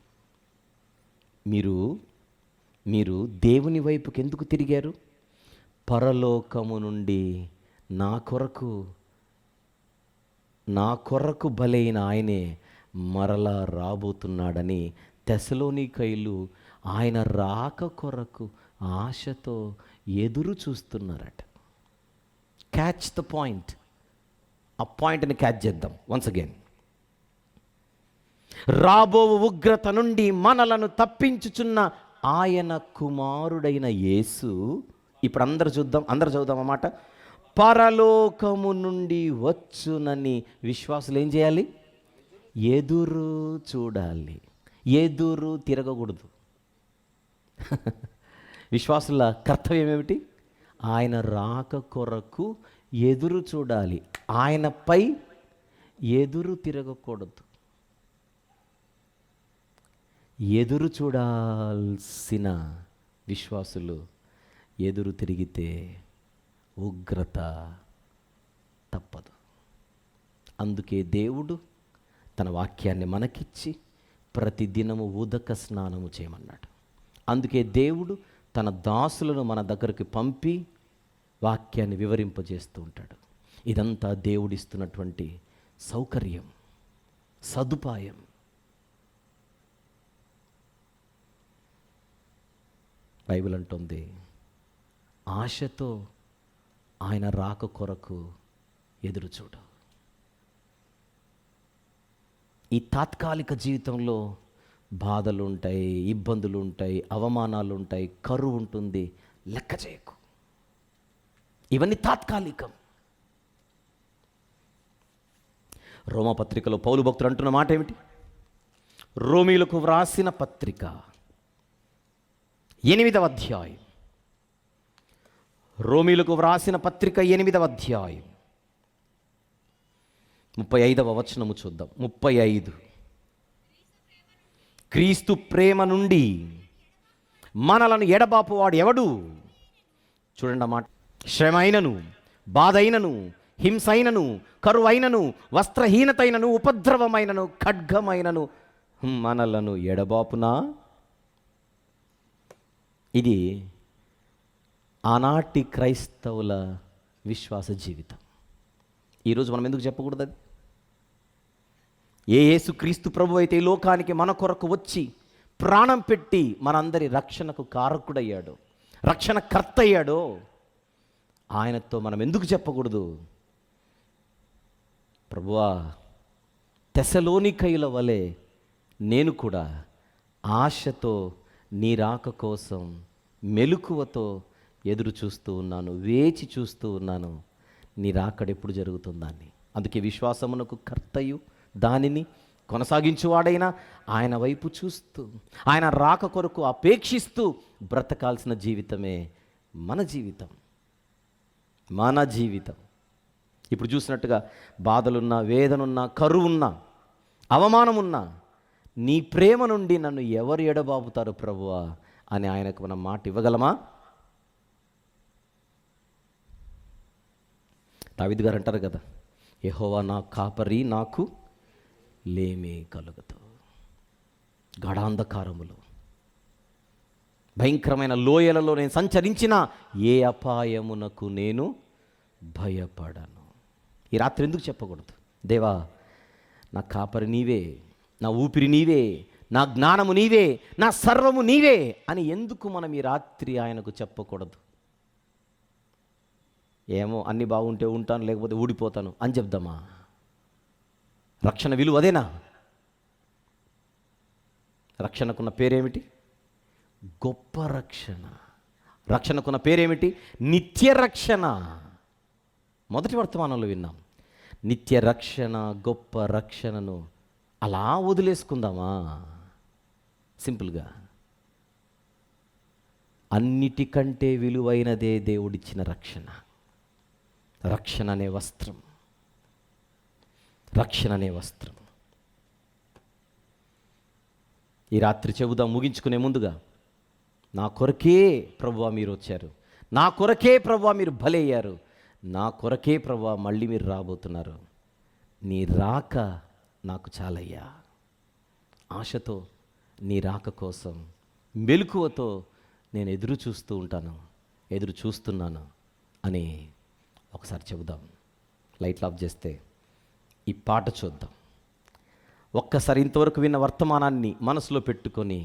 మీరు దేవుని వైపుకి ఎందుకు తిరిగారు? పరలోకము నుండి నా కొరకు బలైన ఆయనే మరలా రాబోతున్నాడని తెస్సలోనికైలు ఆయన రాక కొరకు ఆశతో ఎదురు చూస్తున్నారట. Catch the point. ఆ పాయింట్ని క్యాచ్ చేద్దాం వన్స్ అగైన్. రాబో ఉగ్రత నుండి మనలను తప్పించుచున్న ఆయన కుమారుడైన యేసు, ఇప్పుడు అందరు చదువుదాం అన్నమాట. పరలోకము నుండి వచ్చునని విశ్వాసులు ఏం చేయాలి? ఎదురు చూడాలి. ఎదురు తిరగకూడదు. విశ్వాసుల కర్తవ్యం ఏమిటి? ఆయన రాక కొరకు ఎదురు చూడాలి. ఆయనపై ఎదురు తిరగకూడదు. ఎదురు చూడాల్సిన విశ్వాసులు ఎదురు తిరిగితే ఉగ్రత తప్పదు. అందుకే దేవుడు తన వాక్యాన్ని మనకిచ్చి ప్రతిదినము ఉదక స్నానము చేయమన్నాడు. అందుకే దేవుడు తన దాసులను మన దగ్గరికి పంపి వాక్యాన్ని వివరింపజేస్తూ ఉంటాడు. ఇదంతా దేవుడిస్తున్నటువంటి సౌకర్యం, సదుపాయం. బైబిల్ అంటుంది, ఆశతో ఆయన రాక కొరకు ఎదురు చూడు. ఈ తాత్కాలిక జీవితంలో బాధలు ఉంటాయి, ఇబ్బందులు ఉంటాయి, అవమానాలు ఉంటాయి, కరువు ఉంటుంది. లెక్క చేయకు. ఇవన్నీ తాత్కాలికం. రోమపత్రికలో పౌలు భక్తుడు అంటున్న మాట ఏమిటి? రోమీలకు వ్రాసిన పత్రిక 8వ అధ్యాయం. రోమీలకు వ్రాసిన పత్రిక 8వ అధ్యాయం 35వ వచనము చూద్దాం. 35. క్రీస్తు ప్రేమ నుండి మనలను ఎడబాపువాడు ఎవడు? చూడండి అన్నమాట. శ్రమ అయినను, బాధ అయినను, హింస అయినను, కరువు అయినను, వస్త్రహీనతైనను, ఉపద్రవమైనను, ఖడ్గమైనను మనలను ఎడబాపునా? ఇది ఆనాటి క్రైస్తవుల విశ్వాస జీవితం. ఈరోజు మనం ఎందుకు చెప్పకూడదు అది? యేసుక్రీస్తు ప్రభు అయితే ఈ లోకానికి మన కొరకు వచ్చి ప్రాణం పెట్టి మనందరి రక్షణకు కారకుడయ్యాడో, రక్షణ కర్త అయ్యాడో, ఆయనతో మనం ఎందుకు చెప్పకూడదు? ప్రభువా, తెస్సలోనికైల వలె నేను కూడా ఆశతో నీ రాక కోసం మెలకువతో ఎదురు చూస్తూ ఉన్నాను, వేచి చూస్తూ ఉన్నాను. నీ రాకడ ఎప్పుడు జరుగుతుందని. అందుకే విశ్వాసమునకు కర్తయు దానిని కొనసాగించువాడైనా ఆయన వైపు చూస్తూ, ఆయన రాక కొరకు అపేక్షిస్తూ బ్రతకాల్సిన జీవితమే మన జీవితం. మన జీవితం. ఇప్పుడు చూసినట్టుగా బాధలున్నా, వేదనున్నా, కరువున్నా, అవమానమున్నా, నీ ప్రేమ నుండి నన్ను ఎవరు ఎడబాపుతారు ప్రభువా అని ఆయనకు మనం మాట ఇవ్వగలమా? దావీదు గారు అంటారు కదా, యెహోవా నా కాపరి, నాకు లేమి కలుగదు. గాఢాంధకారములో, భయంకరమైన లోయలలో నేను సంచరించిన ఏ అపాయమునకు నేను భయపడను. ఈ రాత్రి ఎందుకు చెప్పకూడదు? దేవా, నా కాపరి నీవే, నా ఊపిరి నీవే, నా జ్ఞానము నీవే, నా సర్వము నీవే అని ఎందుకు మనం ఈ రాత్రి ఆయనకు చెప్పకూడదు? ఏమో అన్నీ బాగుంటే ఉంటాను, లేకపోతే ఊడిపోతాను అని చెప్దామా? రక్షణ విలువ అదేనా? రక్షణకున్న పేరేమిటి? గొప్ప రక్షణ. రక్షణకున్న పేరేమిటి? నిత్య రక్షణ. మొదటి వర్తమానంలో విన్నాం. నిత్య రక్షణ, గొప్ప రక్షణను అలా వదిలేసుకుందామా? సింపుల్గా అన్నిటికంటే విలువైనదే దేవుడిచ్చిన రక్షణ. రక్షణ అనే వస్త్రం, రక్షణ అనే వస్త్రం. ఈ రాత్రి చెబుదాం ముగించుకునే ముందుగా, నా కొరకే ప్రభువా మీరు వచ్చారు, నా కొరకే ప్రభువా మీరు బలయ్యారు, నా కొరకే ప్రభువా మళ్ళీ మీరు రాబోతున్నారు. నీ రాక నాకు చాలయ్యా. ఆశతో నీ రాక కోసం మెలకువతో నేను ఎదురు చూస్తూ ఉంటాను, ఎదురు చూస్తున్నాను అని ఒకసారి చెబుదాం. లైట్లు ఆఫ్ చేస్తే ఈ పాట చూద్దాం. ఒక్కసారి ఇంతవరకు విన్న వర్తమానాన్ని మనసులో పెట్టుకొని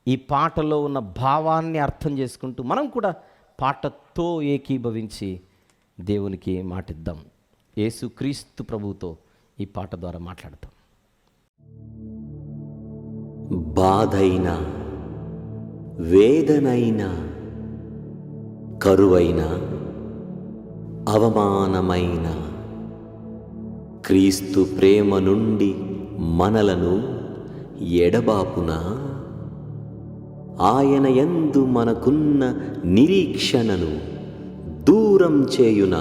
ఈ పాటలో ఉన్న భావాన్ని అర్థం చేసుకుంటూ మనం కూడా పాటతో ఏకీభవించి దేవునికి మాటిద్దాం. యేసుక్రీస్తు ప్రభువుతో ఈ పాట ద్వారా మాట్లాడతాం. బాధైన, వేదనైన, కరువైన, అవమానమైన క్రీస్తు ప్రేమ నుండి మనలను ఎడబాపున, ఆయన యందు మనకున్న నిరీక్షణను దూరం చేయున,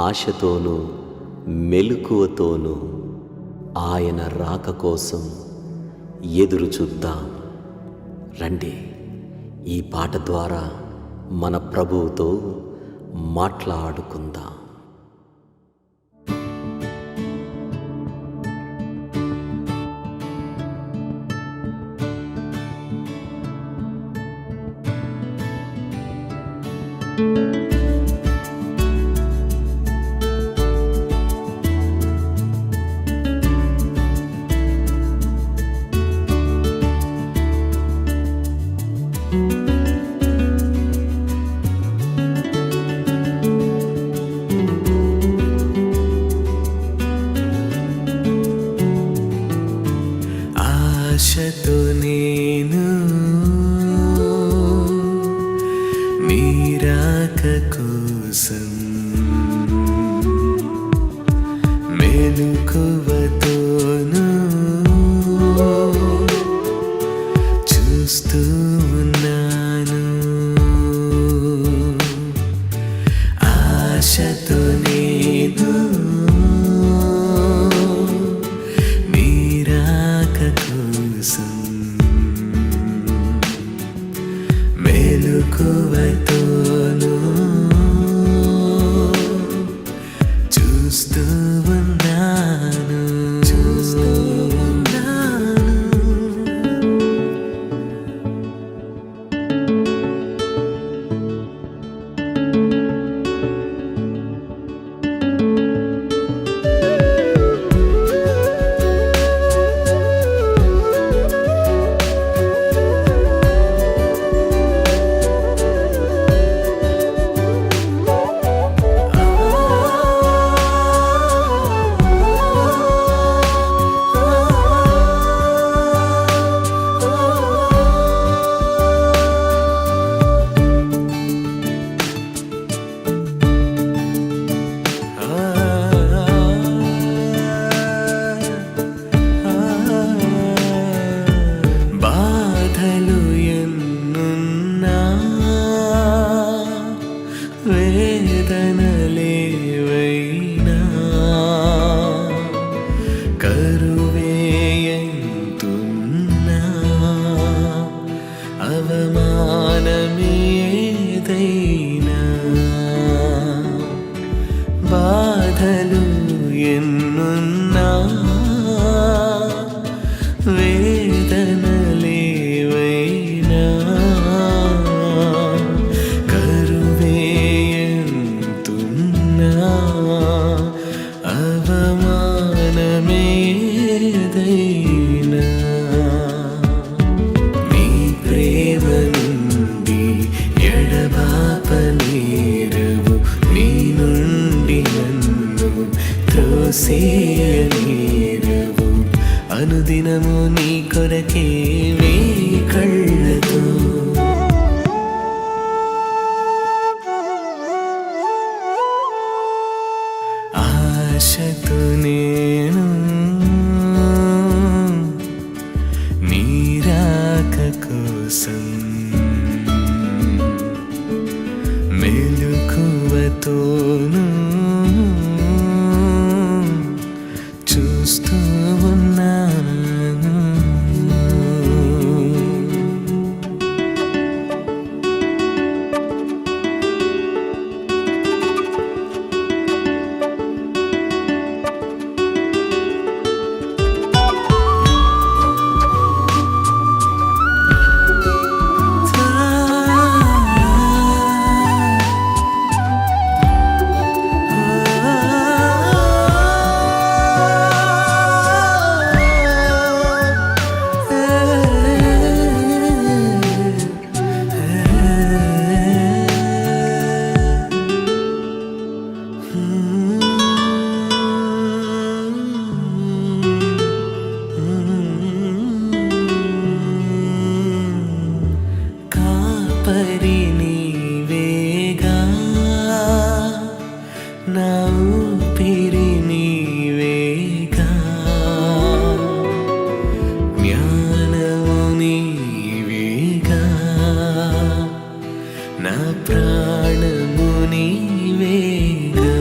ఆశతోనూ మెలకువతోనూ ఆయన రాక కోసం ఎదురు చూద్దాం. రండి, ఈ పాట ద్వారా మన ప్రభువుతో మాట్లాడుకుందాం. ఆశతో నేను నీ రాక కోసం మెలకువతోను చూస్తూ ఉన్నాను. ఆశతో నేను నీ రాక కోసం మెలకువతోను చూస్తూ ఉన్నాను, చూస్తూ ఉన్నాను. వేయి కళ్ళతో ఆశతో నేను నీ రాక కోసం మెలకువతోను చూస్తూ ఉన్నాను. కాపరి నీవేగా, నా ఊపిరి నీవేగా, జ్ఞానము నీవేగా, నా ప్రాణము నీవేగా.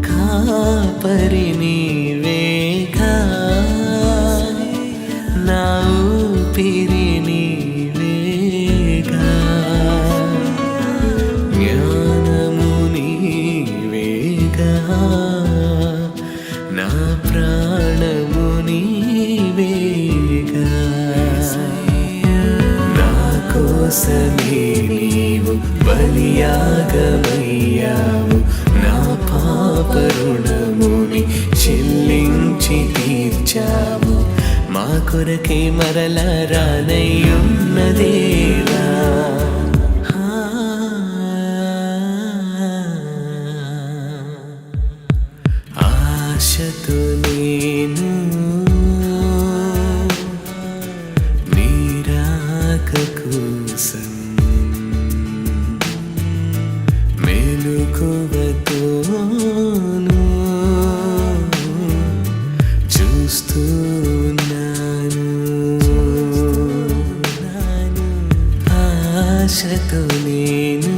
కాపరి నీవేగా, నా ఊపిరి నీవేగా, జ్ఞానము నీవేగా, నా ప్రాణము నీవేగా. నా కోసమే నీవు బలియాగమయ్యావు, నా పాప రుణముని చెల్లించి తీర్చావు. మా కొరకే మరల రానయ్యున్న దేవా, ఆశతో నేను నీ రాక కోసం మెలకువతోను చూస్తూ ఉన్నాను. ఆశతో నేను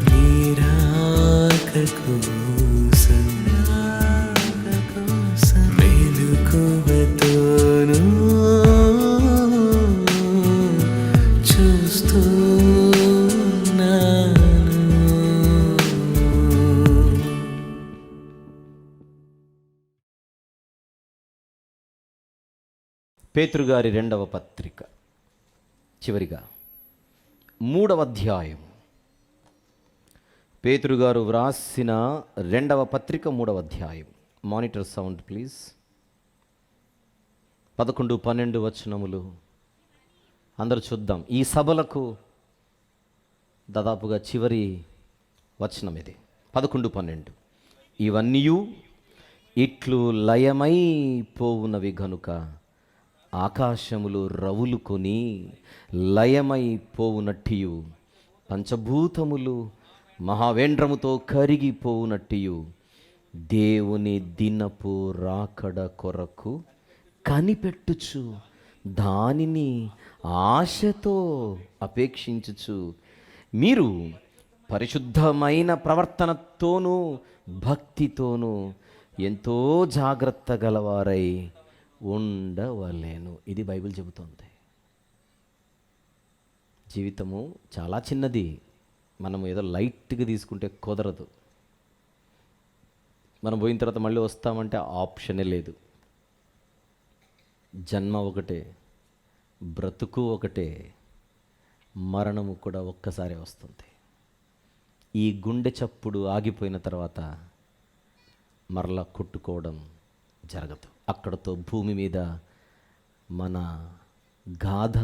నీ రాక కోసం మెలకువతోను చూస్తూ ఉన్నాను. పేతురుగారి 2వ పత్రిక చివరిగా 3వ అధ్యాయం. పేతురుగారు వ్రాసిన 2వ పత్రిక 3వ అధ్యాయం. Monitor sound please. 11, 12 వచనములు అందరూ చూద్దాం. ఈ సభలకు దాదాపుగా చివరి వచనం ఇది. 11, 12. ఇవన్నీయు ఇట్లు లయమైపోవునవి గనుక ఆకాశములు రవులుకొని లయమైపోవునట్టియు, పంచభూతములు మహావేంద్రముతో కరిగిపోవునట్టియు దేవుని దినపు రాకడ కొరకు కనిపెట్టుచు దానిని ఆశతో అపేక్షించుచు మీరు పరిశుద్ధమైన ప్రవర్తనతోనూ భక్తితోనూ ఎంతో జాగ్రత్త గలవారై ఉండవలేను. ఇది బైబిల్ చెబుతోంది. జీవితము చాలా చిన్నది. మనం ఏదో లైట్గా తీసుకుంటే కుదరదు. మనం పోయిన తర్వాత మళ్ళీ వస్తామంటే ఆప్షనే లేదు. జన్మ ఒకటే, బ్రతుకు ఒకటే, మరణము కూడా ఒక్కసారి వస్తుంది. ఈ గుండె చప్పుడు ఆగిపోయిన తర్వాత మరలా కొట్టుకోవడం జరగదు. అక్కడతో భూమి మీద మన గాథ,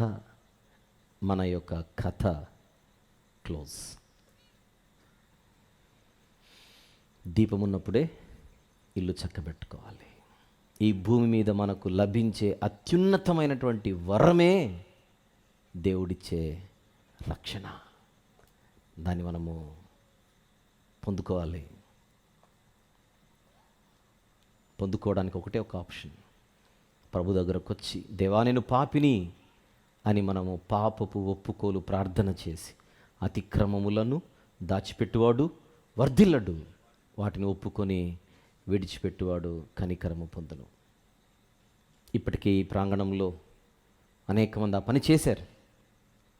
మన యొక్క కథ క్లోజ్. దీపం ఉన్నప్పుడే ఇల్లు చక్కబెట్టుకోవాలి. ఈ భూమి మీద మనకు లభించే అత్యున్నతమైనటువంటి వరమే దేవుడిచ్చే రక్షణ. దాన్ని మనము పొందుకోవాలి. పొందుకోవడానికి ఒకటే ఒక ఆప్షన్, ప్రభు దగ్గరకు వచ్చి దేవా నేను పాపిని అని మనము పాపపు ఒప్పుకోలు ప్రార్థన చేసి, అతిక్రమములను దాచిపెట్టువాడు వర్ధిల్లడు, వాటిని ఒప్పుకొని విడిచిపెట్టువాడు కనికరము పొందును. ఇప్పటికీ ఈ ప్రాంగణంలో అనేక మంది ఆ పని చేశారు.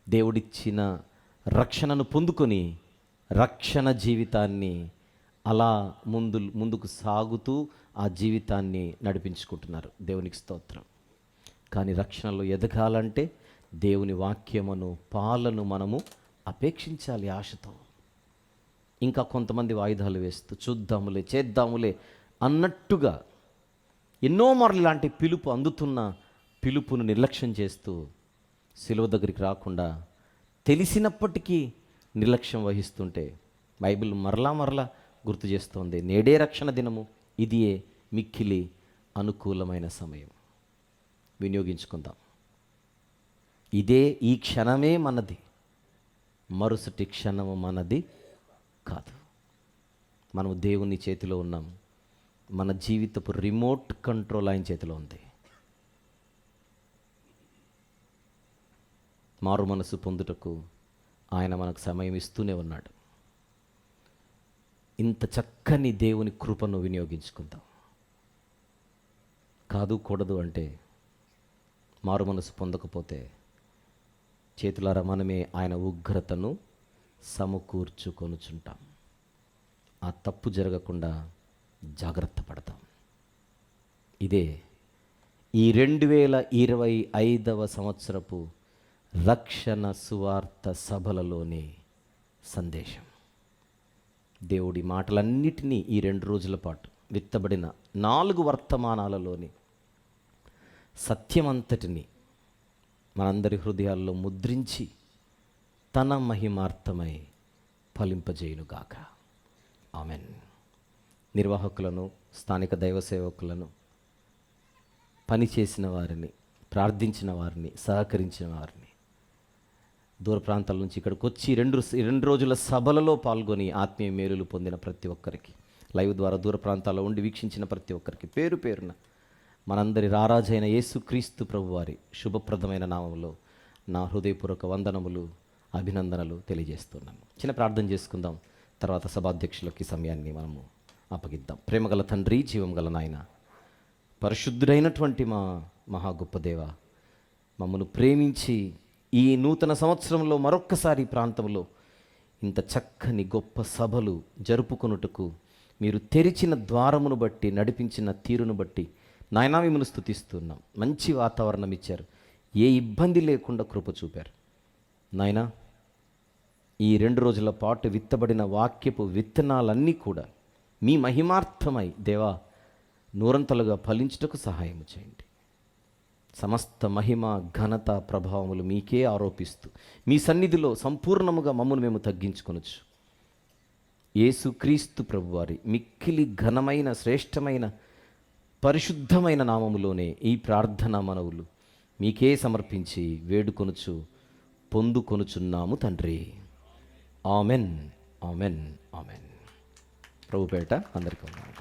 దేవుడిచ్చిన రక్షణను పొందుకొని రక్షణ జీవితాన్ని అలా ముందుకు సాగుతూ ఆ జీవితాన్ని నడిపించుకుంటున్నారు. దేవునికి స్తోత్రం. కానీ రక్షణలో ఎదగాలంటే దేవుని వాక్యమును పాలను మనము అపేక్షించాలి ఆశతో. ఇంకా కొంతమంది వాయిదాలు వేస్తూ చూద్దాములే చేద్దాములే అన్నట్టుగా ఎన్నో మార్లు ఇలాంటి పిలుపు అందుతున్న పిలుపును నిర్లక్ష్యం చేస్తూ సిలువ దగ్గరికి రాకుండా తెలిసినప్పటికీ నిర్లక్ష్యం వహిస్తుంటే బైబిల్ మరలా గుర్తు చేస్తోంది, నేడే రక్షణ దినము, ఇదియే మిక్కిలి అనుకూలమైన సమయం, వినియోగించుకుందాం. ఇదే ఈ క్షణమే మనది, మరుసటి క్షణము మనది కాదు. మనము దేవుని చేతిలో ఉన్నాం. మన జీవితపు రిమోట్ కంట్రోల్ ఆయన చేతిలో ఉంది. మారు మనసు పొందుటకు ఆయన మనకు సమయం ఇస్తూనే ఉన్నాడు. ఇంత చక్కని దేవుని కృపను వినియోగించుకుందాం. కాదు కూడదు అంటే మారు మనసు పొందకపోతే చేతులారా మనమే ఆయన ఉగ్రతను సమకూర్చుకొనుచుంటాం. ఆ తప్పు జరగకుండా జాగ్రత్త పడతాం. ఇదే ఈ 2025వ సంవత్సరపు రక్షణ సువార్త సభలలోని సందేశం. దేవుడి మాటలన్నిటినీ ఈ 2 రోజుల పాటు విత్తబడిన 4 వర్తమానాలలోని సత్యమంతటిని మనందరి హృదయాల్లో ముద్రించి తన మహిమార్థమై ఫలింపజేయునుగాక. ఆమెన్. నిర్వాహకులను, స్థానిక దైవ సేవకులను, పనిచేసిన వారిని, ప్రార్థించిన వారిని, సహకరించిన వారిని, దూర ప్రాంతాల నుంచి ఇక్కడికి వచ్చి 2 రోజుల సభలలో పాల్గొని ఆత్మీయ మేలులు పొందిన ప్రతి ఒక్కరికి, లైవ్ ద్వారా దూర ప్రాంతాల్లో ఉండి వీక్షించిన ప్రతి ఒక్కరికి పేరు పేరున మనందరి రారాజైన యేసుక్రీస్తు ప్రభువారి శుభప్రదమైన నామములో నా హృదయపూర్వక వందనములు, అభినందనలు తెలియజేస్తున్నాను. చిన్న ప్రార్థన చేసుకుందాం. తర్వాత సభాధ్యక్షులకి సమయాన్ని మనము అప్పగిద్దాం. ప్రేమగల తండ్రి, జీవం గల నాయన, పరిశుద్ధుడైనటువంటి మా మహా గొప్ప దేవ, మమ్మను ప్రేమించి ఈ నూతన సంవత్సరంలో మరొక్కసారి ప్రాంతంలో ఇంత చక్కని గొప్ప సభలు జరుపుకొనుటకు మీరు తెరిచిన ద్వారమును బట్టి, నడిపించిన తీరును బట్టి నాయనా మిమ్మల్ని స్తుతిస్తున్నాం. మంచి వాతావరణం ఇచ్చారు, ఏ ఇబ్బంది లేకుండా కృప చూపారు నాయనా. ఈ 2 రోజుల పాటు విత్తబడిన వాక్యపు విత్తనాలన్నీ కూడా మీ మహిమార్థమై దేవా నూరంతలుగా ఫలించుటకు సహాయం చేయండి. సమస్త మహిమ, ఘనత, ప్రభావములు మీకే ఆరోపిస్తూ మీ సన్నిధిలో సంపూర్ణముగా మమ్మల్ని మేము తగ్గించుకొనొచ్చు. యేసుక్రీస్తు ప్రభువారి మిక్కిలి ఘనమైన, శ్రేష్టమైన, పరిశుద్ధమైన నామములోనే ఈ ప్రార్థనా మనవులు మీకే సమర్పించి వేడుకొనుచు పొందుకొనుచున్నాము తండ్రి. Amen, amen, amen. ప్రభుపేట అందరికీ ఉన్నాము.